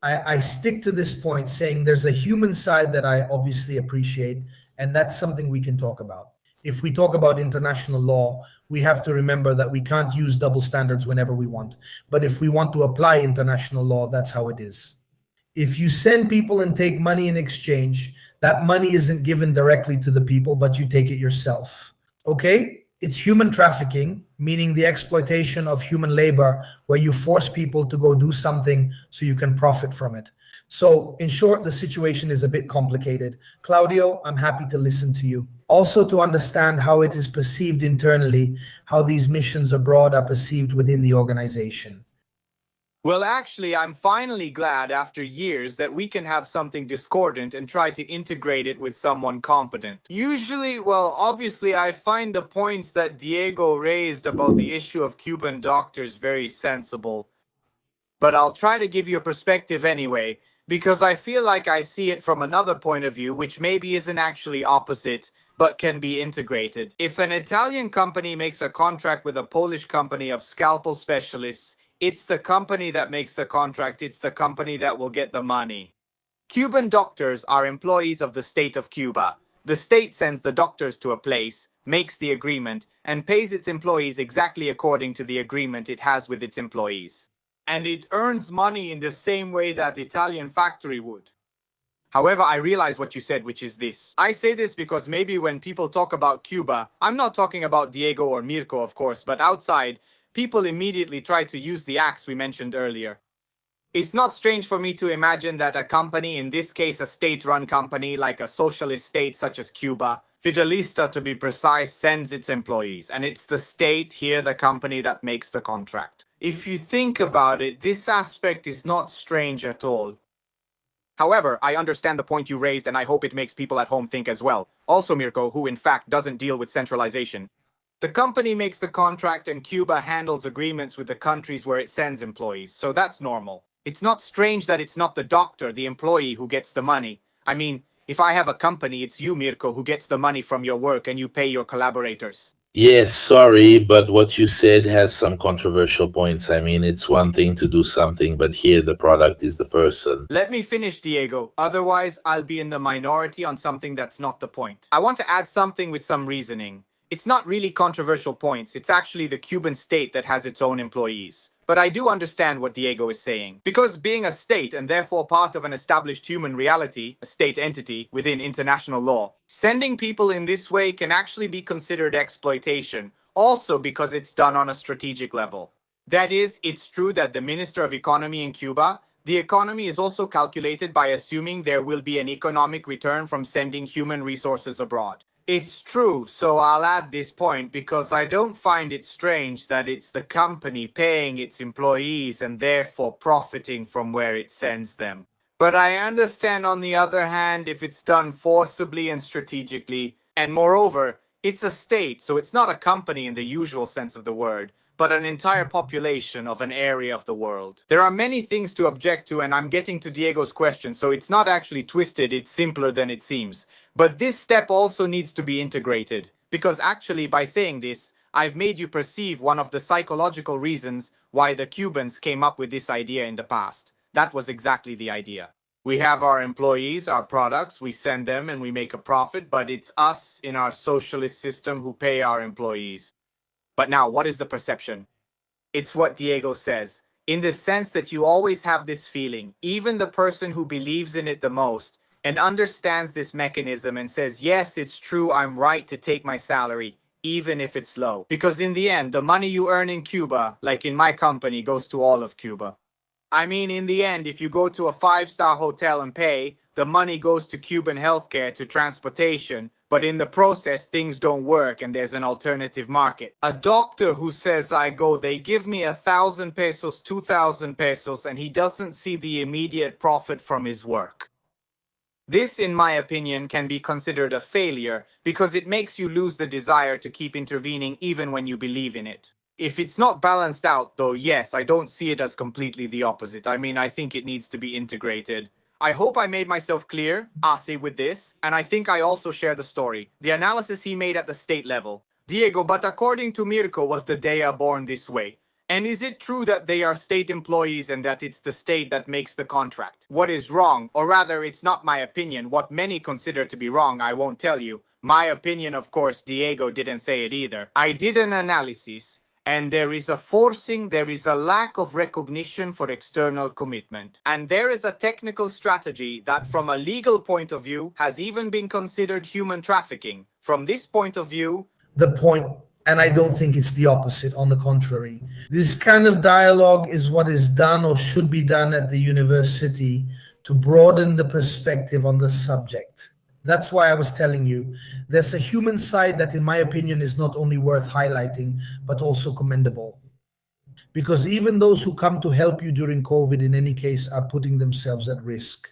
I stick to this point saying there's a human side that I obviously appreciate, and that's something we can talk about. If we talk about international law, we have to remember that we can't use double standards whenever we want. But if we want to apply international law, that's how it is. If you send people and take money in exchange, that money isn't given directly to the people, but you take it yourself. Okay? It's human trafficking, meaning the exploitation of human labor, where you force people to go do something so you can profit from it. So, in short, the situation is a bit complicated. Claudio, I'm happy to listen to you. Also, to understand how it is perceived internally, how these missions abroad are perceived within the organization. Well, actually, I'm finally glad after years that we can have something discordant and try to integrate it with someone competent. Usually, well, obviously, I find the points that Diego raised about the issue of Cuban doctors very sensible. But I'll try to give you a perspective anyway, because I feel like I see it from another point of view, which maybe isn't actually opposite, but can be integrated. If an Italian company makes a contract with a Polish company of scalpel specialists, it's the company that makes the contract, it's the company that will get the money. Cuban doctors are employees of the state of Cuba. The state sends the doctors to a place, makes the agreement, and pays its employees exactly according to the agreement it has with its employees. And it earns money in the same way that the Italian factory would. However, I realize what you said, which is this. I say this because maybe when people talk about Cuba, I'm not talking about Diego or Mirko, of course, but outside, people immediately try to use the axe we mentioned earlier. It's not strange for me to imagine that a company, in this case a state-run company like a socialist state such as Cuba, Fidelista to be precise, sends its employees, and it's the state, here the company, that makes the contract. If you think about it, this aspect is not strange at all. However, I understand the point you raised, and I hope it makes people at home think as well. Also, Mirko, who in fact doesn't deal with centralization. The company makes the contract and Cuba handles agreements with the countries where it sends employees, so that's normal. It's not strange that it's not the doctor, the employee, who gets the money. I mean, if I have a company, it's you, Mirko, who gets the money from your work and you pay your collaborators. Yes, sorry, but what you said has some controversial points. I mean, it's one thing to do something, but here the product is the person. Let me finish, Diego. Otherwise, I'll be in the minority on something that's not the point. I want to add something with some reasoning. It's not really controversial points. It's actually the Cuban state that has its own employees. But I do understand what Diego is saying. Because being a state and therefore part of an established human reality, a state entity within international law, sending people in this way can actually be considered exploitation, also because it's done on a strategic level. That is, it's true that the Minister of Economy in Cuba, the economy is also calculated by assuming there will be an economic return from sending human resources abroad. It's true, so I'll add this point because I don't find it strange that it's the company paying its employees and therefore profiting from where it sends them. But I understand, on the other hand, if it's done forcibly and strategically, and moreover, it's a state, so it's not a company in the usual sense of the word, but an entire population of an area of the world. There are many things to object to, and I'm getting to Diego's question, so it's not actually twisted, it's simpler than it seems. But this step also needs to be integrated, because actually by saying this, I've made you perceive one of the psychological reasons why the Cubans came up with this idea in the past. That was exactly the idea. We have our employees, our products, we send them and we make a profit, but it's us in our socialist system who pay our employees. But now, what is the perception? It's what Diego says, in the sense that you always have this feeling, even the person who believes in it the most and understands this mechanism and says, yes, it's true, I'm right to take my salary, even if it's low. Because in the end, the money you earn in Cuba, like in my company, goes to all of Cuba. I mean, in the end, if you go to a five-star hotel and pay, the money goes to Cuban healthcare, to transportation, but in the process, things don't work and there's an alternative market. A doctor who says, I go, they give me 1,000 pesos, 2,000 pesos, and he doesn't see the immediate profit from his work. This, in my opinion, can be considered a failure because it makes you lose the desire to keep intervening even when you believe in it. If it's not balanced out, though, yes, I don't see it as completely the opposite. I mean, I think it needs to be integrated. I hope I made myself clear, Asi, with this, and I think I also share the story, the analysis he made at the state level. Diego, but according to Mirko, was the DEA born this way? And is it true that they are state employees and that it's the state that makes the contract? What is wrong, or rather, it's not my opinion, what many consider to be wrong, I won't tell you. My opinion, of course, Diego didn't say it either. I did an analysis, And there is a forcing, there is a lack of recognition for external commitment. And there is a technical strategy that, from a legal point of view, has even been considered human trafficking. From this point of view, the point, and I don't think it's the opposite. On the contrary, this kind of dialogue is what is done or should be done at the university to broaden the perspective on the subject. That's why I was telling you, there's a human side that, in my opinion, is not only worth highlighting, but also commendable. Because even those who come to help you during COVID, in any case, are putting themselves at risk.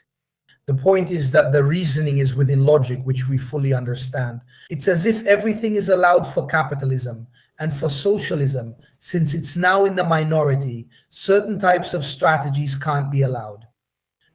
The point is that the reasoning is within logic, which we fully understand. It's as if everything is allowed for capitalism, and for socialism, since it's now in the minority, certain types of strategies can't be allowed.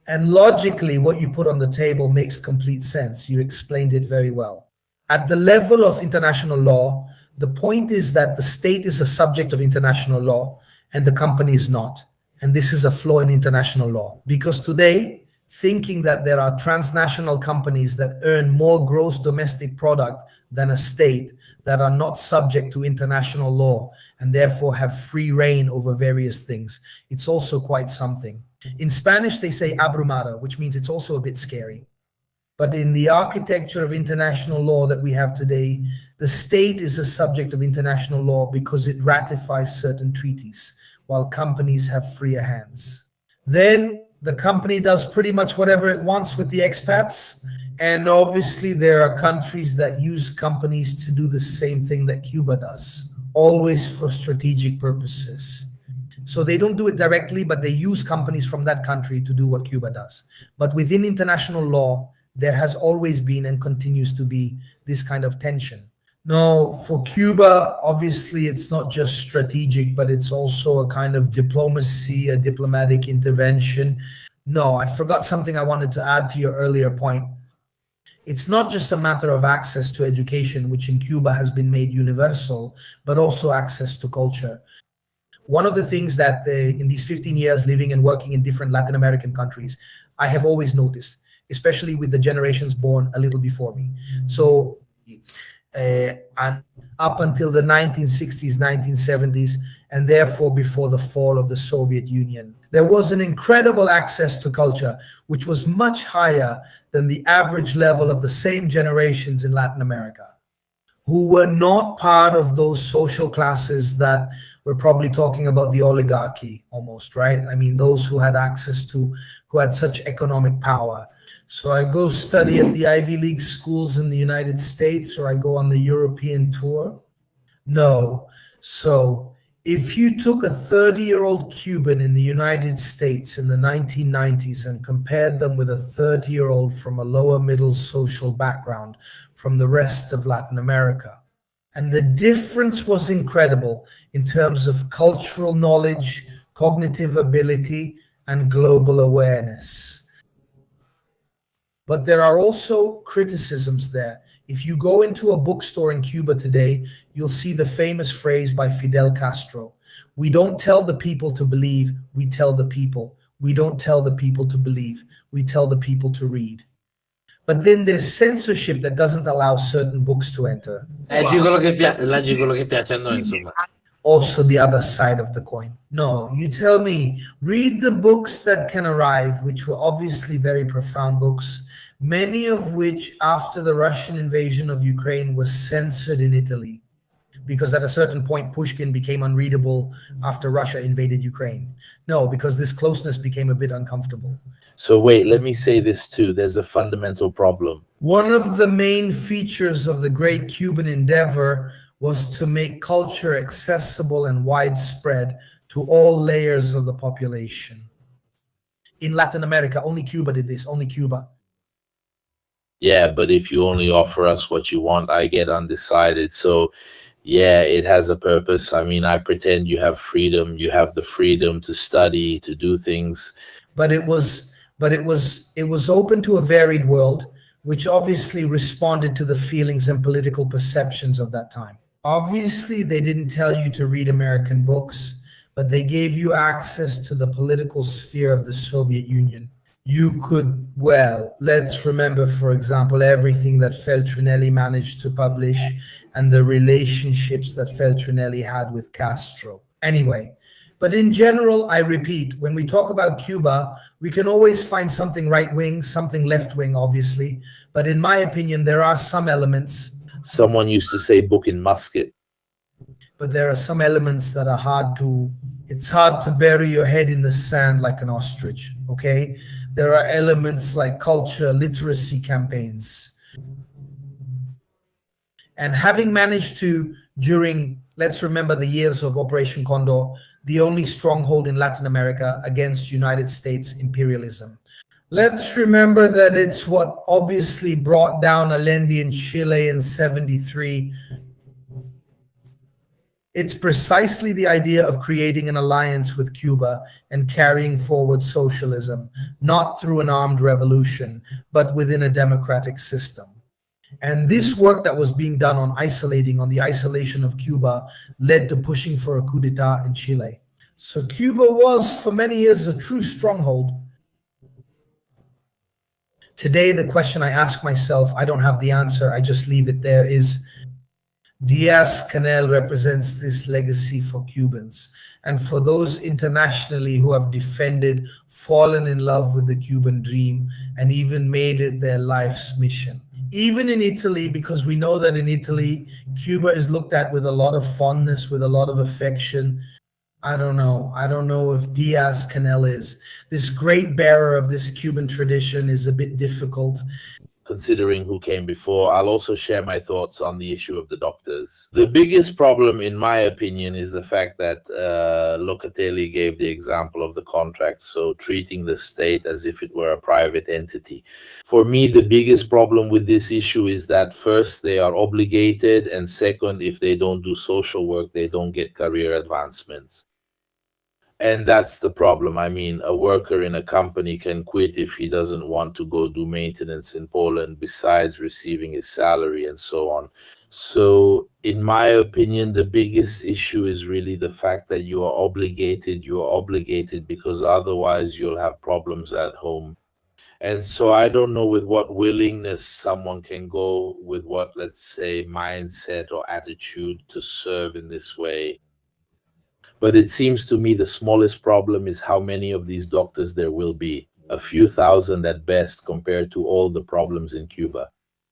And logically, what you put on the table makes complete sense. You explained it very well. At the level of international law, the point is that the state is a subject of international law and the company is not. And this is a flaw in international law. Because today, thinking that there are transnational companies that earn more gross domestic product than a state that are not subject to international law and therefore have free reign over various things, it's also quite something. In Spanish, they say abrumada, which means it's also a bit scary. But in the architecture of international law that we have today, the state is a subject of international law because it ratifies certain treaties, while companies have freer hands. Then the company does pretty much whatever it wants with the expats. And obviously, there are countries that use companies to do the same thing that Cuba does, always for strategic purposes. So they don't do it directly, but they use companies from that country to do what Cuba does. But within international law, there has always been and continues to be this kind of tension. No, for Cuba, obviously, it's not just strategic, but it's also a kind of diplomacy, a diplomatic intervention. No, I forgot something I wanted to add to your earlier point. It's not just a matter of access to education, which in Cuba has been made universal, but also access to culture. One of the things that in these 15 years living and working in different Latin American countries, I have always noticed, especially with the generations born a little before me. So, and up until the 1960s, 1970s, and therefore before the fall of the Soviet Union, there was an incredible access to culture, which was much higher than the average level of the same generations in Latin America, who were not part of those social classes that we're probably talking about, the oligarchy almost, right? I mean, those who had access to, who had such economic power. So I go study at the Ivy League schools in the United States, or I go on the European tour? No. So if you took a 30-year-old Cuban in the United States in the 1990s and compared them with a 30-year-old from a lower middle social background from the rest of Latin America, and the difference was incredible in terms of cultural knowledge, cognitive ability, and global awareness. But there are also criticisms there. If you go into a bookstore in Cuba today, you'll see the famous phrase by Fidel Castro: "We don't tell the people to believe, we tell the people. We don't tell the people to believe, we tell the people to read." But then there's censorship that doesn't allow certain books to enter. Leggi quello che piace a noi, insomma. Also the other side of the coin. No, you tell me, read the books that can arrive, which were obviously very profound books, many of which after the Russian invasion of Ukraine were censored in Italy, because at a certain point Pushkin became unreadable after Russia invaded Ukraine. No, because this closeness became a bit uncomfortable. So wait, let me say this too. There's a fundamental problem. One of the main features of the great Cuban endeavor was to make culture accessible and widespread to all layers of the population. In Latin America, only Cuba did this, only Cuba. Yeah, but if you only offer us what you want, I get undecided. So yeah, it has a purpose. I mean, I pretend you have freedom. You have the freedom to study, to do things. But it was open to a varied world, which obviously responded to the feelings and political perceptions of that time. Obviously, they didn't tell you to read American books, but they gave you access to the political sphere of the Soviet Union. You could, well, let's remember, for example, everything that Feltrinelli managed to publish and the relationships that Feltrinelli had with Castro. Anyway, but in general, I repeat, when we talk about Cuba, we can always find something right wing, something left wing, obviously. But in my opinion, there are some elements. Someone used to say book in musket. But there are some elements that are it's hard to bury your head in the sand like an ostrich, okay? There are elements like culture, literacy campaigns. And having managed to, during, let's remember the years of Operation Condor, the only stronghold in Latin America against United States imperialism. Let's remember that it's what obviously brought down Allende in Chile in 73. It's precisely the idea of creating an alliance with Cuba and carrying forward socialism, not through an armed revolution, but within a democratic system. And this work that was being done on the isolation of Cuba, led to pushing for a coup d'etat in Chile. So Cuba was, for many years, a true stronghold. Today, the question I ask myself, I don't have the answer, I just leave it there, is Diaz-Canel represents this legacy for Cubans and for those internationally who have defended, fallen in love with the Cuban dream, and even made it their life's mission. Even in Italy, because we know that in Italy, Cuba is looked at with a lot of fondness, with a lot of affection. I don't know. I don't know if Diaz-Canel is. This great bearer of this Cuban tradition is a bit difficult. Considering who came before, I'll also share my thoughts on the issue of the doctors. The biggest problem, in my opinion, is the fact that Locatelli gave the example of the contract, so treating the state as if it were a private entity. For me, the biggest problem with this issue is that first, they are obligated, and second, if they don't do social work, they don't get career advancements. And that's the problem. I mean, a worker in a company can quit if he doesn't want to go do maintenance in Poland, besides receiving his salary and so on. So, in my opinion, the biggest issue is really the fact that you are obligated. You are obligated because otherwise you'll have problems at home. And so I don't know with what willingness someone can go, with what, let's say, mindset or attitude to serve in this way. But it seems to me the smallest problem is how many of these doctors there will be. A few thousand at best compared to all the problems in Cuba.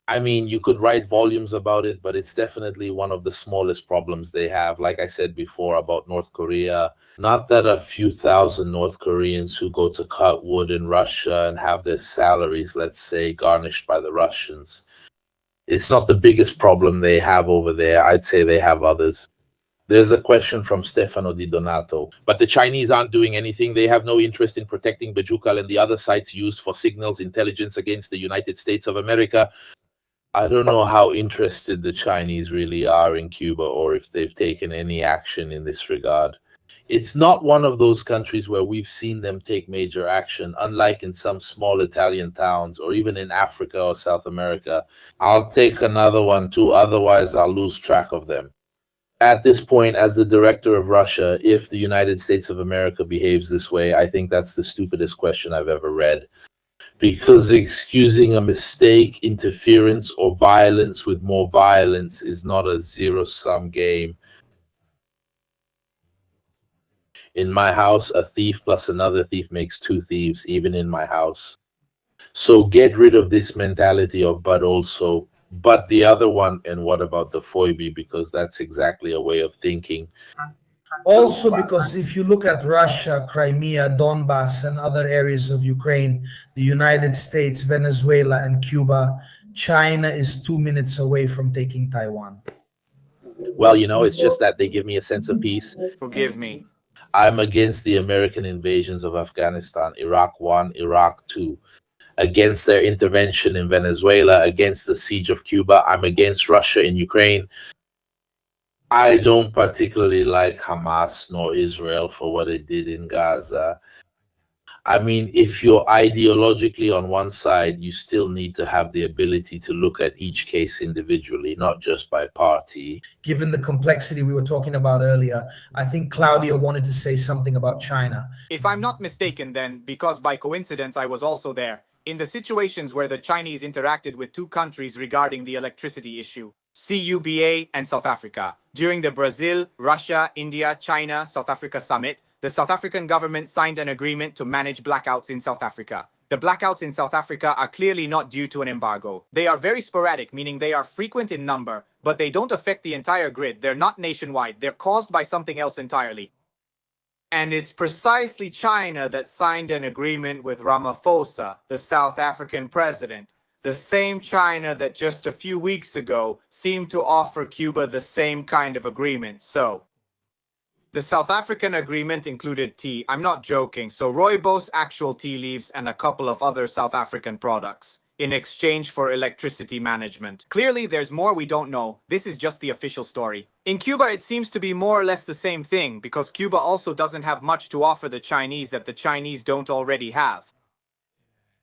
I mean, you could write volumes about it, but it's definitely one of the smallest problems they have. Like I said before about North Korea, not that a few thousand North Koreans who go to cut wood in Russia and have their salaries, let's say, garnished by the Russians. It's not the biggest problem they have over there. I'd say they have others. There's a question from Stefano Di Donato. But the Chinese aren't doing anything. They have no interest in protecting Bajukal and the other sites used for signals intelligence against the United States of America. I don't know how interested the Chinese really are in Cuba or if they've taken any action in this regard. It's not one of those countries where we've seen them take major action, unlike in some small Italian towns or even in Africa or South America. I'll take another one too, otherwise I'll lose track of them. At this point, as the director of Russia, if the United States of America behaves this way, I think that's the stupidest question I've ever read. Because excusing a mistake, interference, or violence with more violence is not a zero-sum game. In my house, a thief plus another thief makes two thieves, even in my house. So get rid of this mentality of but also, but the other one, and what about the foibe? Because that's exactly a way of thinking. Also, because if you look at Russia, Crimea, Donbass, and other areas of Ukraine, the United States, Venezuela, and Cuba, China is 2 minutes away from taking Taiwan. Well, it's just that they give me a sense of peace. Forgive me. I'm against the American invasions of Afghanistan, Iraq 1, Iraq 2. Against their intervention in Venezuela, against the siege of Cuba. I'm against Russia in Ukraine. I don't particularly like Hamas nor Israel for what it did in Gaza. I mean, if you're ideologically on one side, you still need to have the ability to look at each case individually, not just by party. Given the complexity we were talking about earlier, I think Claudio wanted to say something about China. If I'm not mistaken, then, because by coincidence I was also there, in the situations where the Chinese interacted with two countries regarding the electricity issue, Cuba and South Africa, during the Brazil, Russia, India, China, South Africa summit, the South African government signed an agreement to manage blackouts in South Africa. The blackouts in South Africa are clearly not due to an embargo. They are very sporadic, meaning they are frequent in number, but they don't affect the entire grid. They're not nationwide. They're caused by something else entirely. And it's precisely China that signed an agreement with Ramaphosa, the South African president. The same China that just a few weeks ago seemed to offer Cuba the same kind of agreement. So, the South African agreement included tea. I'm not joking. So rooibos, actual tea leaves, and a couple of other South African products in exchange for electricity management. Clearly, there's more we don't know. This is just the official story. In Cuba, it seems to be more or less the same thing, because Cuba also doesn't have much to offer the Chinese that the Chinese don't already have.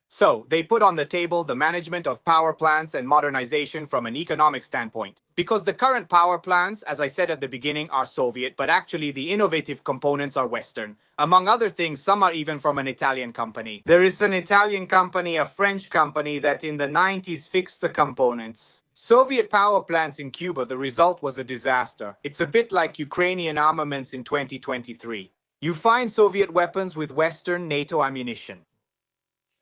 So, they put on the table the management of power plants and modernization from an economic standpoint. Because the current power plants, as I said at the beginning, are Soviet, but actually the innovative components are Western. Among other things, some are even from an Italian company. There is an Italian company, a French company, that in the 90s fixed the components. Soviet power plants in Cuba, the result was a disaster. It's a bit like Ukrainian armaments in 2023. You find Soviet weapons with Western NATO ammunition.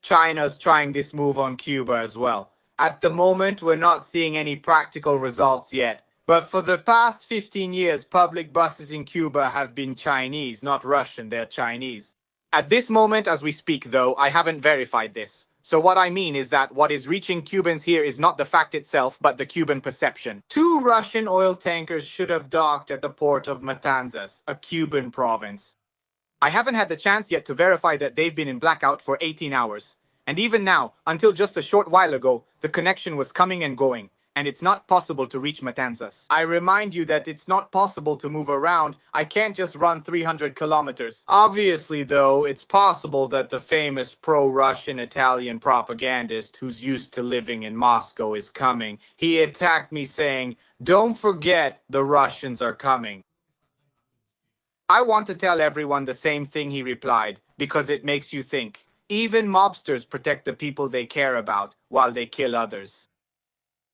China's trying this move on Cuba as well. At the moment, we're not seeing any practical results yet. But for the past 15 years, public buses in Cuba have been Chinese, not Russian, they're Chinese. At this moment, as we speak, though, I haven't verified this. So what I mean is that what is reaching Cubans here is not the fact itself, but the Cuban perception. Two Russian oil tankers should have docked at the port of Matanzas, a Cuban province. I haven't had the chance yet to verify that they've been in blackout for 18 hours. And even now, until just a short while ago, the connection was coming and going, and it's not possible to reach Matanzas. I remind you that it's not possible to move around. I can't just run 300 kilometers. Obviously, though, it's possible that the famous pro-Russian Italian propagandist who's used to living in Moscow is coming. He attacked me saying, "Don't forget the Russians are coming." I want to tell everyone the same thing, he replied, because it makes you think. Even mobsters protect the people they care about while they kill others.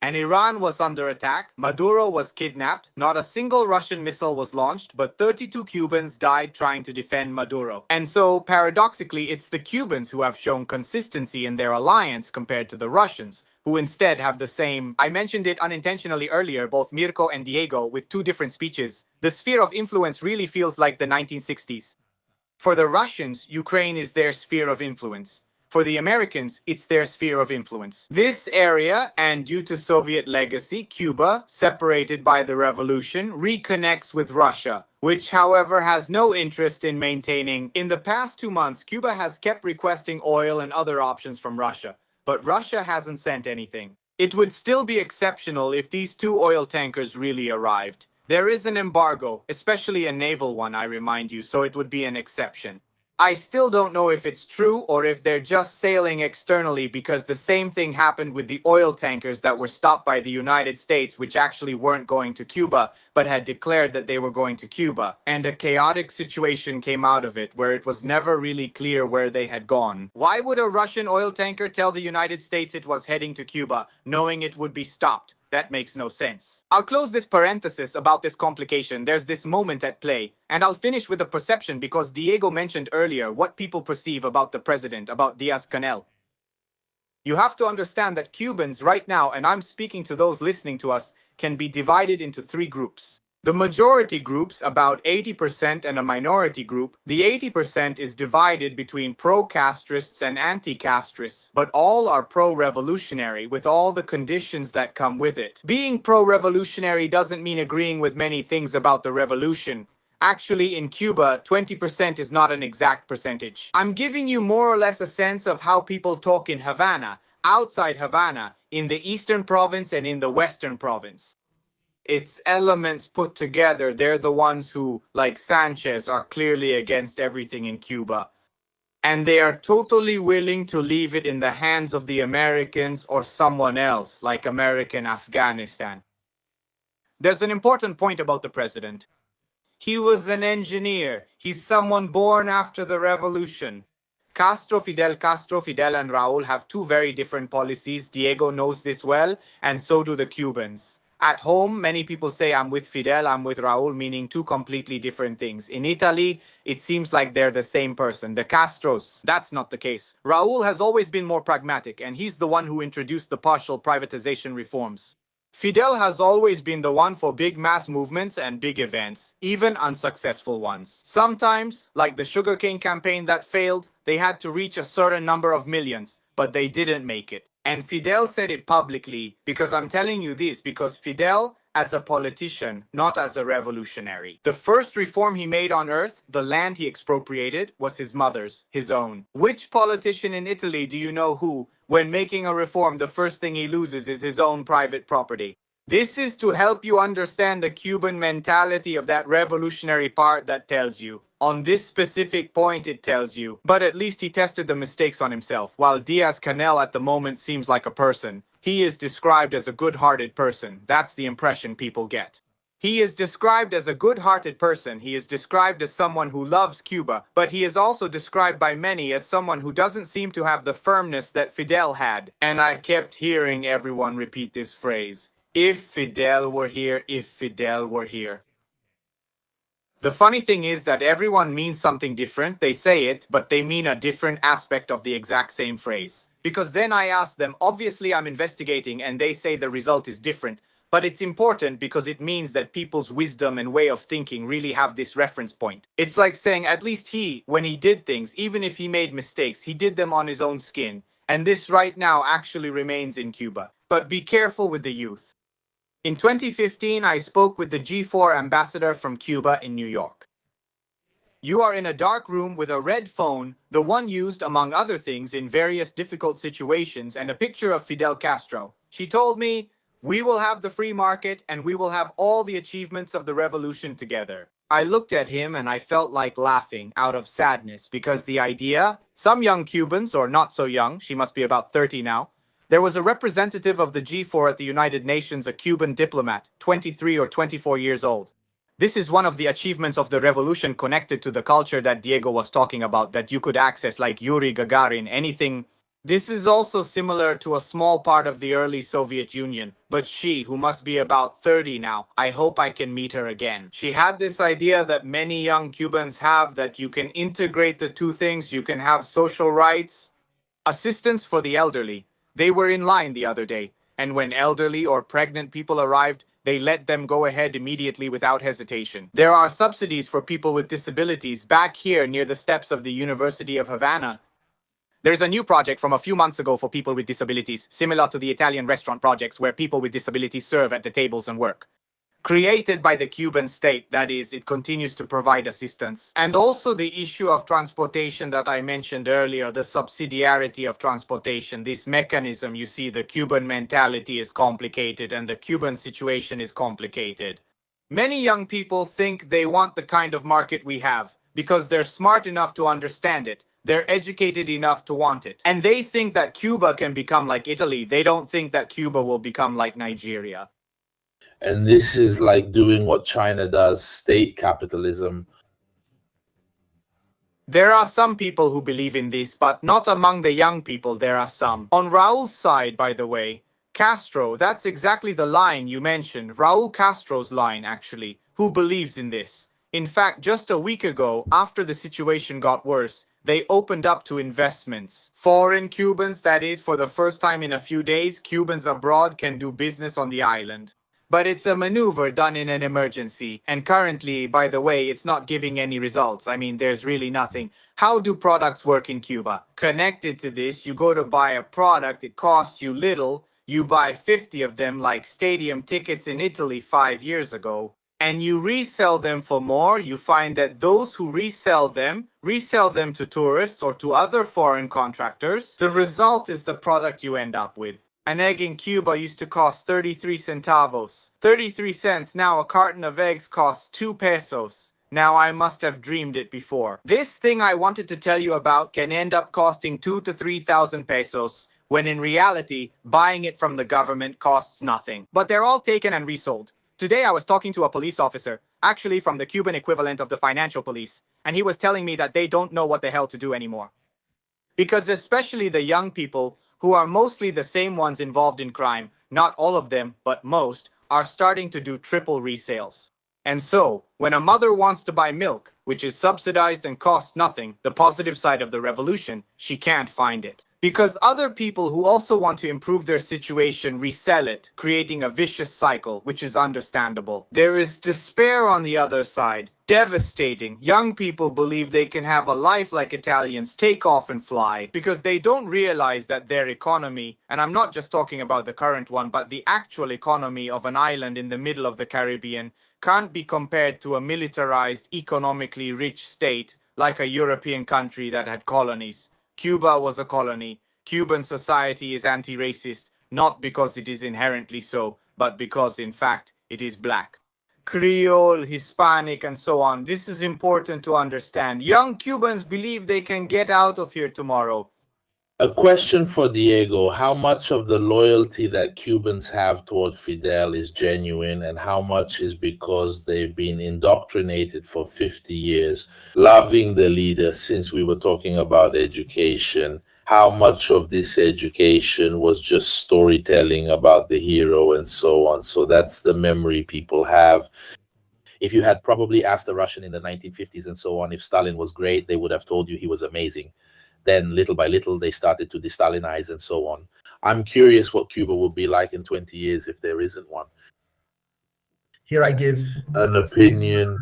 And Iran was under attack, Maduro was kidnapped, not a single Russian missile was launched, but 32 Cubans died trying to defend Maduro. And so, paradoxically, it's the Cubans who have shown consistency in their alliance compared to the Russians, who instead have the same. I mentioned it unintentionally earlier, both Mirko and Diego, with two different speeches. The sphere of influence really feels like the 1960s. For the Russians, Ukraine is their sphere of influence. For the Americans, it's their sphere of influence. This area, and due to Soviet legacy, Cuba, separated by the revolution, reconnects with Russia, which, however, has no interest in maintaining. In the past 2 months, Cuba has kept requesting oil and other options from Russia, but Russia hasn't sent anything. It would still be exceptional if these two oil tankers really arrived. There is an embargo, especially a naval one, I remind you, so it would be an exception. I still don't know if it's true or if they're just sailing externally, because the same thing happened with the oil tankers that were stopped by the United States, which actually weren't going to Cuba, but had declared that they were going to Cuba. And a chaotic situation came out of it, where it was never really clear where they had gone. Why would a Russian oil tanker tell the United States it was heading to Cuba, knowing it would be stopped? That makes no sense. I'll close this parenthesis about this complication. There's this moment at play. And I'll finish with a perception, because Diego mentioned earlier what people perceive about the president, about Diaz-Canel. You have to understand that Cubans right now, and I'm speaking to those listening to us, can be divided into three groups. The majority groups, about 80%, and a minority group. The 80% is divided between pro-Castrists and anti-Castrists, but all are pro-revolutionary with all the conditions that come with it. Being pro-revolutionary doesn't mean agreeing with many things about the revolution. Actually, in Cuba, 20% is not an exact percentage. I'm giving you more or less a sense of how people talk in Havana, outside Havana, in the eastern province and in the western province. It's elements put together. They're the ones who, like Sanchez, are clearly against everything in Cuba. And they are totally willing to leave it in the hands of the Americans or someone else, like American Afghanistan. There's an important point about the president. He was an engineer. He's someone born after the revolution. Castro, Fidel, and Raul have two very different policies. Diego knows this well, and so do the Cubans. At home, many people say I'm with Fidel, I'm with Raul, meaning two completely different things. In Italy, it seems like they're the same person. The Castros, that's not the case. Raul has always been more pragmatic, and he's the one who introduced the partial privatization reforms. Fidel has always been the one for big mass movements and big events, even unsuccessful ones. Sometimes, like the sugarcane campaign that failed, they had to reach a certain number of millions, but they didn't make it. And Fidel said it publicly, because I'm telling you this, because Fidel, as a politician, not as a revolutionary. The first reform he made on earth, the land he expropriated, was his mother's, his own. Which politician in Italy do you know who, when making a reform, the first thing he loses is his own private property? This is to help you understand the Cuban mentality of that revolutionary part that tells you. On this specific point, it tells you. But at least he tested the mistakes on himself. While Diaz-Canel at the moment seems like a person, he is described as a good-hearted person. That's the impression people get. He is described as a good-hearted person. He is described as someone who loves Cuba, but he is also described by many as someone who doesn't seem to have the firmness that Fidel had. And I kept hearing everyone repeat this phrase. If Fidel were here, if Fidel were here. The funny thing is that everyone means something different. They say it, but they mean a different aspect of the exact same phrase. Because then I ask them, obviously I'm investigating, and they say the result is different. But it's important because it means that people's wisdom and way of thinking really have this reference point. It's like saying at least he, when he did things, even if he made mistakes, he did them on his own skin. And this right now actually remains in Cuba. But be careful with the youth. In 2015, I spoke with the G4 ambassador from Cuba in New York. You are in a dark room with a red phone, the one used, among other things, in various difficult situations, and a picture of Fidel Castro. She told me, "We will have the free market, and we will have all the achievements of the revolution together." I looked at him and I felt like laughing out of sadness because the idea, some young Cubans, or not so young, she must be about 30 now, there was a representative of the G4 at the United Nations, a Cuban diplomat, 23 or 24 years old. This is one of the achievements of the revolution connected to the culture that Diego was talking about, that you could access, like Yuri Gagarin, anything. This is also similar to a small part of the early Soviet Union, but she, who must be about 30 now, I hope I can meet her again. She had this idea that many young Cubans have, that you can integrate the two things. You can have social rights, assistance for the elderly. They were in line the other day, and when elderly or pregnant people arrived, they let them go ahead immediately without hesitation. There are subsidies for people with disabilities back here near the steps of the University of Havana. There's a new project from a few months ago for people with disabilities, similar to the Italian restaurant projects where people with disabilities serve at the tables and work. Created by the Cuban state, that is, it continues to provide assistance. And also the issue of transportation that I mentioned earlier, the subsidiarity of transportation, this mechanism, you see, the Cuban mentality is complicated and the Cuban situation is complicated. Many young people think they want the kind of market we have because they're smart enough to understand it. They're educated enough to want it. And they think that Cuba can become like Italy. They don't think that Cuba will become like Nigeria. And this is like doing what China does, state capitalism. There are some people who believe in this, but not among the young people. There are some. On Raul's side, by the way, Castro, that's exactly the line you mentioned. Raul Castro's line, actually, who believes in this. In fact, just a week ago, after the situation got worse, they opened up to investments. Foreign Cubans, that is, for the first time in a few days, Cubans abroad can do business on the island. But it's a maneuver done in an emergency. And currently, by the way, it's not giving any results. I mean, there's really nothing. How do products work in Cuba? Connected to this, you go to buy a product, it costs you little. You buy 50 of them, like stadium tickets in Italy 5 years ago, and you resell them for more. You find that those who resell them to tourists or to other foreign contractors. The result is the product you end up with. An egg in Cuba used to cost 33 centavos. 33 cents. Now a carton of eggs costs 2 pesos. Now I must have dreamed it before. This thing I wanted to tell you about can end up costing 2 to 3,000 pesos, when in reality, buying it from the government costs nothing. But they're all taken and resold. Today I was talking to a police officer, actually from the Cuban equivalent of the financial police, and he was telling me that they don't know what the hell to do anymore. Because especially the young people, who are mostly the same ones involved in crime, not all of them, but most, are starting to do triple resales. And so, when a mother wants to buy milk, which is subsidized and costs nothing, the positive side of the revolution, she can't find it. Because other people who also want to improve their situation resell it, creating a vicious cycle, which is understandable. There is despair on the other side. Devastating. Young people believe they can have a life like Italians, take off and fly, because they don't realize that their economy, and I'm not just talking about the current one, but the actual economy of an island in the middle of the Caribbean, can't be compared to a militarized, economically rich state like a European country that had colonies. Cuba was a colony. Cuban society is anti-racist, not because it is inherently so, but because, in fact, it is black. Creole, Hispanic, and so on. This is important to understand. Young Cubans believe they can get out of here tomorrow. A question for Diego. How much of the loyalty that Cubans have toward Fidel is genuine, and how much is because they've been indoctrinated for 50 years, loving the leader? Since we were talking about education, how much of this education was just storytelling about the hero and so on? So that's the memory people have. If you had probably asked a Russian in the 1950s and so on if Stalin was great, they would have told you he was amazing. Then little by little, they started to de-Stalinize and so on. I'm curious what Cuba will be like in 20 years if there isn't one. Here I give an opinion,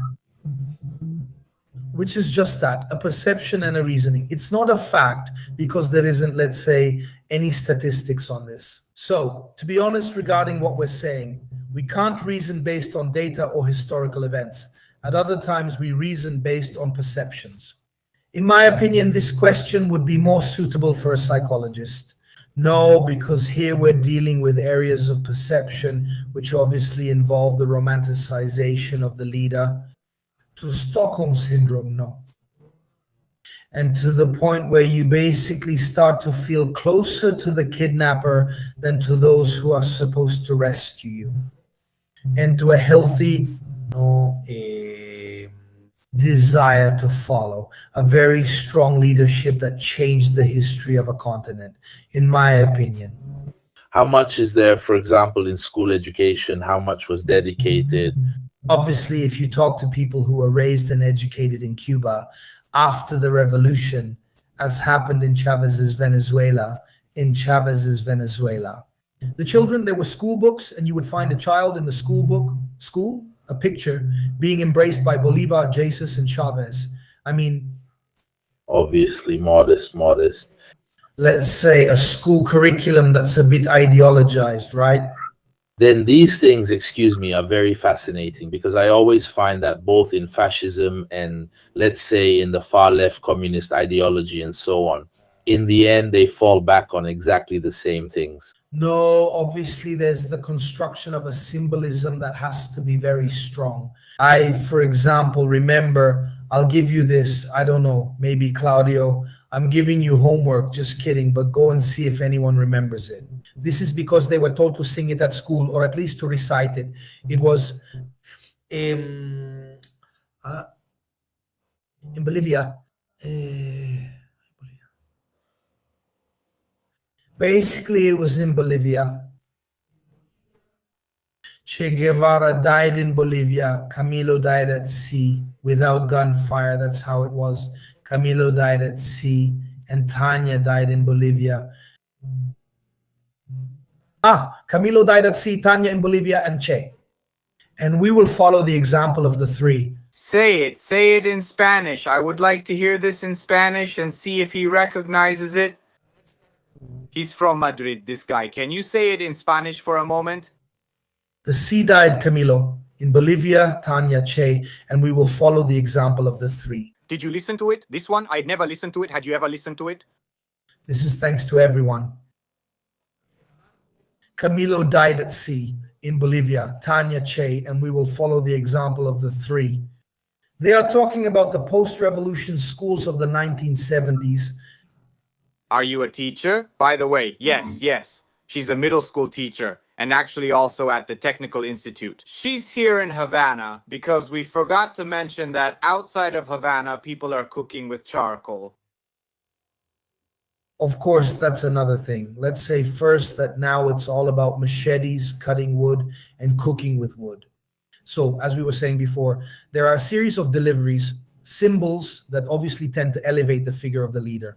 which is just that, a perception and a reasoning. It's not a fact because there isn't, let's say, any statistics on this. So, to be honest regarding what we're saying, we can't reason based on data or historical events. At other times, we reason based on perceptions. In my opinion, this question would be more suitable for a psychologist. No, because here we're dealing with areas of perception which obviously involve the romanticization of the leader. To Stockholm Syndrome, no. And to the point where you basically start to feel closer to the kidnapper than to those who are supposed to rescue you. And to a healthy desire to follow, a very strong leadership that changed the history of a continent, in my opinion. How much is there, for example, in school education? How much was dedicated? Obviously, if you talk to people who were raised and educated in Cuba after the revolution, as happened in Chavez's Venezuela, the children, there were school books, and you would find a child in the school, a picture being embraced by Bolivar, Jesus, and Chavez. I mean, obviously modest. Let's say a school curriculum that's a bit ideologized, right? Then these things, excuse me, are very fascinating, because I always find that both in fascism and, let's say, in the far left communist ideology and so on, in the end, they fall back on exactly the same things. No, obviously there's the construction of a symbolism that has to be very strong. I, for example, remember, I'll give you this, I don't know, maybe Claudio, I'm giving you homework, just kidding, but go and see if anyone remembers it. This is because they were told to sing it at school, or at least to recite it. It was in Bolivia. Basically, it was in Bolivia. Che Guevara died in Bolivia. Camilo died at sea without gunfire. That's how it was. Camilo died at sea, and Tanya died in Bolivia. Camilo died at sea, Tanya in Bolivia, and Che. And we will follow the example of the three. Say it in Spanish. I would like to hear this in Spanish and see if he recognizes it. He's from Madrid, this guy. Can you say it in Spanish for a moment? The sea died, Camilo, in Bolivia, Tanya, Che, and we will follow the example of the three. Did you listen to it? This one? I'd never listened to it. Had you ever listened to it? This is thanks to everyone. Camilo died at sea in Bolivia, Tanya, Che, and we will follow the example of the three. They are talking about the post-revolution schools of the 1970s. Are you a teacher? By the way, yes. She's a middle school teacher and actually also at the Technical Institute. She's here in Havana because we forgot to mention that outside of Havana, people are cooking with charcoal. Of course, that's another thing. Let's say first that now it's all about machetes, cutting wood, and cooking with wood. So, as we were saying before, there are a series of deliveries, symbols that obviously tend to elevate the figure of the leader.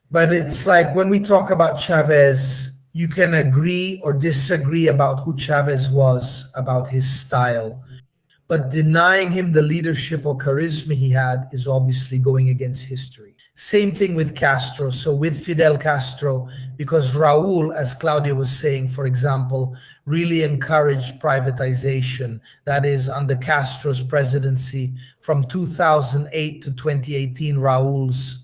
But it's like when we talk about Chavez, you can agree or disagree about who Chavez was, about his style. But denying him the leadership or charisma he had is obviously going against history. Same thing with Castro. So with Fidel Castro, because Raúl, as Claudio was saying, for example, really encouraged privatization. That is, under Castro's presidency, from 2008 to 2018, Raúl's.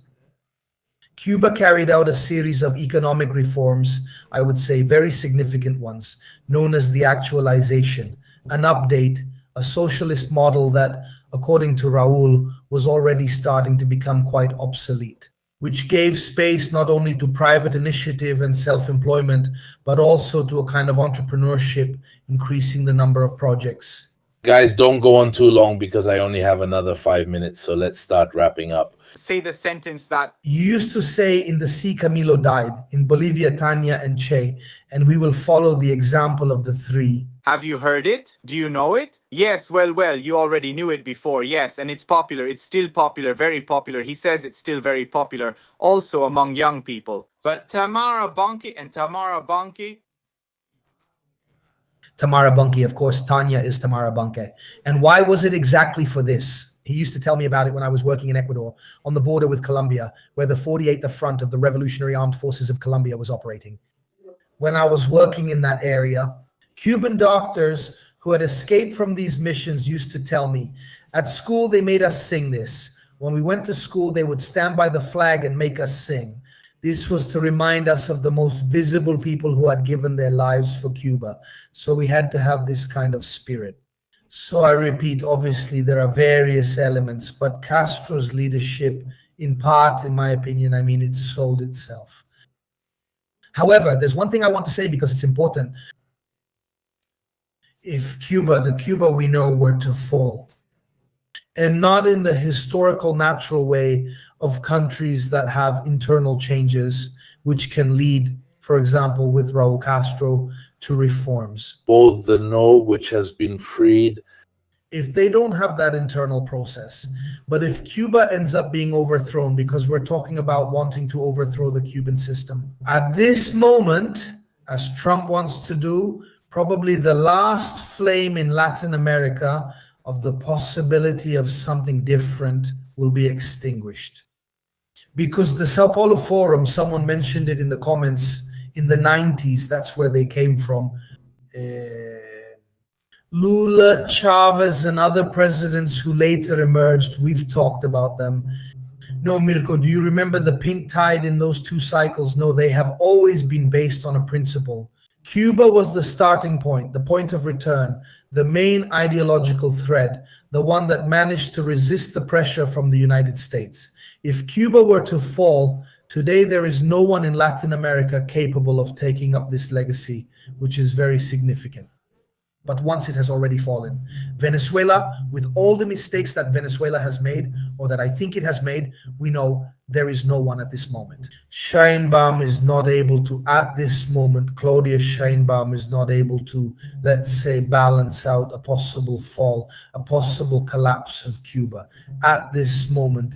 Cuba carried out a series of economic reforms, I would say very significant ones, known as the actualization, an update, a socialist model that, according to Raúl, was already starting to become quite obsolete, which gave space not only to private initiative and self-employment, but also to a kind of entrepreneurship, increasing the number of projects. Guys, don't go on too long because I only have another 5 minutes, so let's start wrapping up. Say the sentence that You used to say in the sea Camilo died, in Bolivia Tanya and Che, and we will follow the example of the three. have you heard it? Do you know it? Yes, well, you already knew it before, yes, and it's popular. It's still popular, very popular. He says it's still very popular, also among young people. But Tamara Banki and Tamara Banki. Tamara Bunke, of course, Tanya is Tamara Bunke. And why was it exactly for this? He used to tell me about it when I was working in Ecuador on the border with Colombia, where the 48th Front of the Revolutionary Armed Forces of Colombia was operating. When I was working in that area, Cuban doctors who had escaped from these missions used to tell me, at school they made us sing this. When we went to school, they would stand by the flag and make us sing. This was to remind us of the most visible people who had given their lives for Cuba. So we had to have this kind of spirit. So I repeat, obviously there are various elements, but Castro's leadership, in part, in my opinion, it sold itself. However, there's one thing I want to say because it's important. If the Cuba we know were to fall, and not in the historical, natural way of countries that have internal changes, which can lead, for example, with Raúl Castro, to reforms. Both the no, which has been freed. If they don't have that internal process, but if Cuba ends up being overthrown, because we're talking about wanting to overthrow the Cuban system, at this moment, as Trump wants to do, probably the last flame in Latin America of the possibility of something different will be extinguished. Because the Sao Paulo Forum, someone mentioned it in the comments, in the 90s, that's where they came from. Lula, Chavez, and other presidents who later emerged, we've talked about them. No, Mirko, do you remember the pink tide in those two cycles? No, they have always been based on a principle. Cuba was the starting point, the point of return, the main ideological thread, the one that managed to resist the pressure from the United States. If Cuba were to fall, today there is no one in Latin America capable of taking up this legacy, which is very significant. But once it has already fallen, Venezuela, with all the mistakes that Venezuela has made, or that I think it has made, we know there is no one at this moment. Sheinbaum is not able to, at this moment, Claudio Sheinbaum is not able to, let's say, balance out a possible fall, a possible collapse of Cuba at this moment.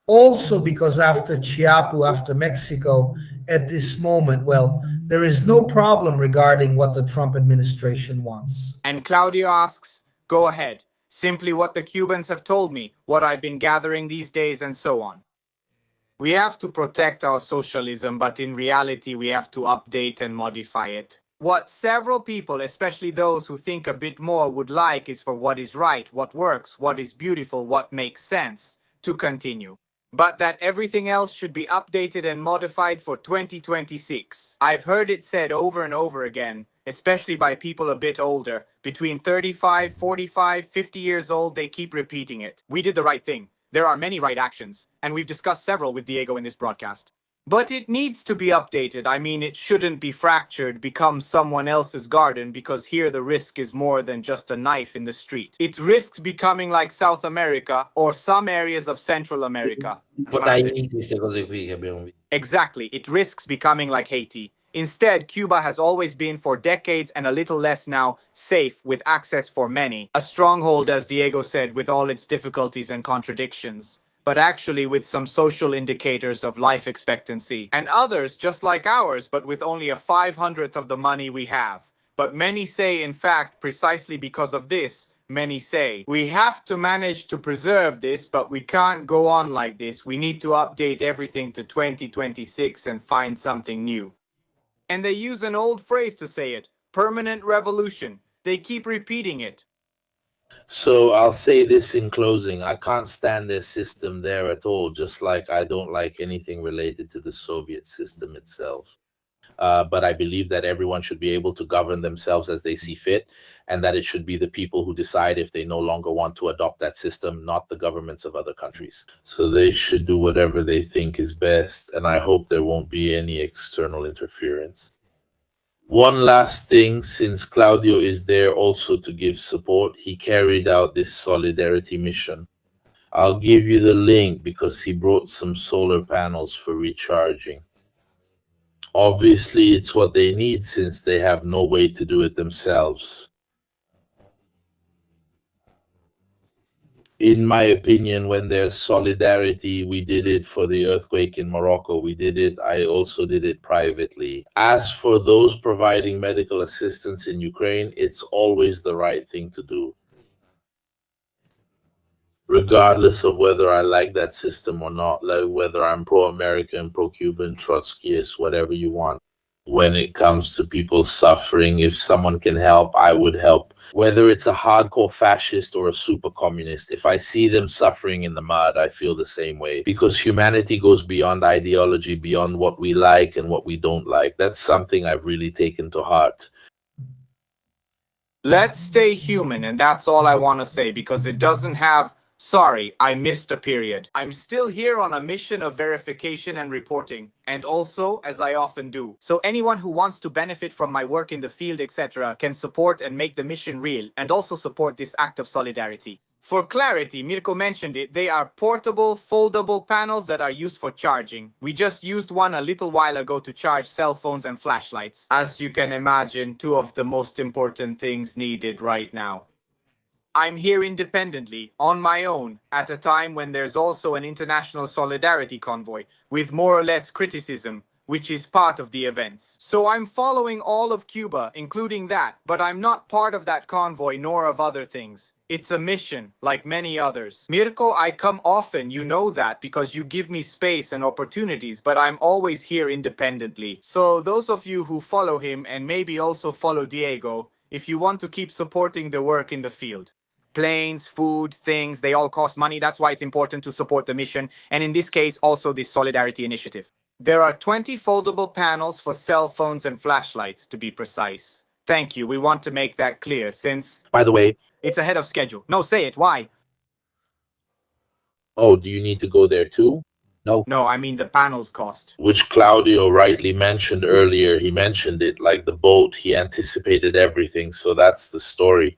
Also because after Chiapu, after Mexico, at this moment, well, there is no problem regarding what the Trump administration wants. And Claudio asks, go ahead. Simply what the Cubans have told me, what I've been gathering these days, and so on. We have to protect our socialism, but in reality, we have to update and modify it. What several people, especially those who think a bit more, would like is for what is right, what works, what is beautiful, what makes sense, to continue. But that everything else should be updated and modified for 2026. I've heard it said over and over again, especially by people a bit older. Between 35, 45, 50 years old, they keep repeating it. We did the right thing. There are many right actions, and we've discussed several with Diego in this broadcast. But it needs to be updated. I mean, it shouldn't be fractured, become someone else's garden, because here the risk is more than just a knife in the street. It risks becoming like South America or some areas of Central America. Queste cose qui che abbiamo visto. Exactly. It risks becoming like Haiti. Instead, Cuba has always been, for decades and a little less now, safe with access for many. A stronghold, as Diego said, with all its difficulties and contradictions, but actually with some social indicators of life expectancy. And others just like ours, but with only a 500th of the money we have. But many say, in fact, precisely because of this, many say, we have to manage to preserve this, but we can't go on like this. We need to update everything to 2026 and find something new. And they use an old phrase to say it, permanent revolution. They keep repeating it. So I'll say this in closing. I can't stand their system there at all, just like I don't like anything related to the Soviet system itself. But I believe that everyone should be able to govern themselves as they see fit, and that it should be the people who decide if they no longer want to adopt that system, not the governments of other countries. So they should do whatever they think is best, and I hope there won't be any external interference. One last thing, since Claudio is there also to give support, he carried out this solidarity mission. I'll give you the link because he brought some solar panels for recharging. Obviously, it's what they need since they have no way to do it themselves. In my opinion, when there's solidarity, we did it for the earthquake in Morocco. I also did it privately. As for those providing medical assistance in Ukraine, it's always the right thing to do, regardless of whether I like that system or not, like whether I'm pro-American, pro-Cuban, Trotskyist, whatever you want. When it comes to people suffering, if someone can help, I would help. Whether it's a hardcore fascist or a super communist, if I see them suffering in the mud, I feel the same way. Because humanity goes beyond ideology, beyond what we like and what we don't like. That's something I've really taken to heart. Let's stay human, and that's all I want to say, because it doesn't have, sorry, I missed a period. I'm still here on a mission of verification and reporting, and also, as I often do. So anyone who wants to benefit from my work in the field, etc., can support and make the mission real, and also support this act of solidarity. For clarity, Mirko mentioned it, they are portable, foldable panels that are used for charging. We just used one a little while ago to charge cell phones and flashlights. As you can imagine, two of the most important things needed right now. I'm here independently, on my own, at a time when there's also an international solidarity convoy, with more or less criticism, which is part of the events. So I'm following all of Cuba, including that, but I'm not part of that convoy nor of other things. It's a mission, like many others. Mirko, I come often, you know that, because you give me space and opportunities, but I'm always here independently. So those of you who follow him, and maybe also follow Diego, if you want to keep supporting the work in the field. Planes, food, things, they all cost money. That's why it's important to support the mission, and in this case, also this Solidarity Initiative. There are 20 foldable panels for cell phones and flashlights, to be precise. Thank you. We want to make that clear, since... By the way... It's ahead of schedule. No, say it. Why? Oh, do you need to go there too? No, I mean the panels cost. Which Claudio rightly mentioned earlier. He mentioned it like the boat. He anticipated everything. So that's the story.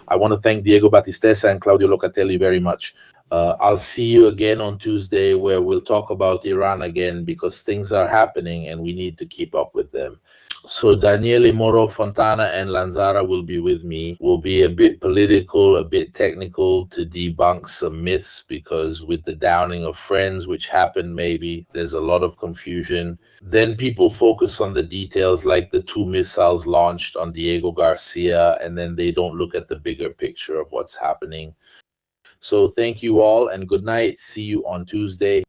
I want to thank Diego Battistessa and Claudio Locatelli very much. I'll see you again on Tuesday, where we'll talk about Iran again, because things are happening and we need to keep up with them. So Daniele Moro Fontana and Lanzara will be with me. We'll be a bit political, a bit technical, to debunk some myths, because with the downing of friends, which happened maybe, there's a lot of confusion. Then people focus on the details, like the 2 missiles launched on Diego Garcia, and then they don't look at the bigger picture of what's happening. So thank you all and good night. See you on Tuesday.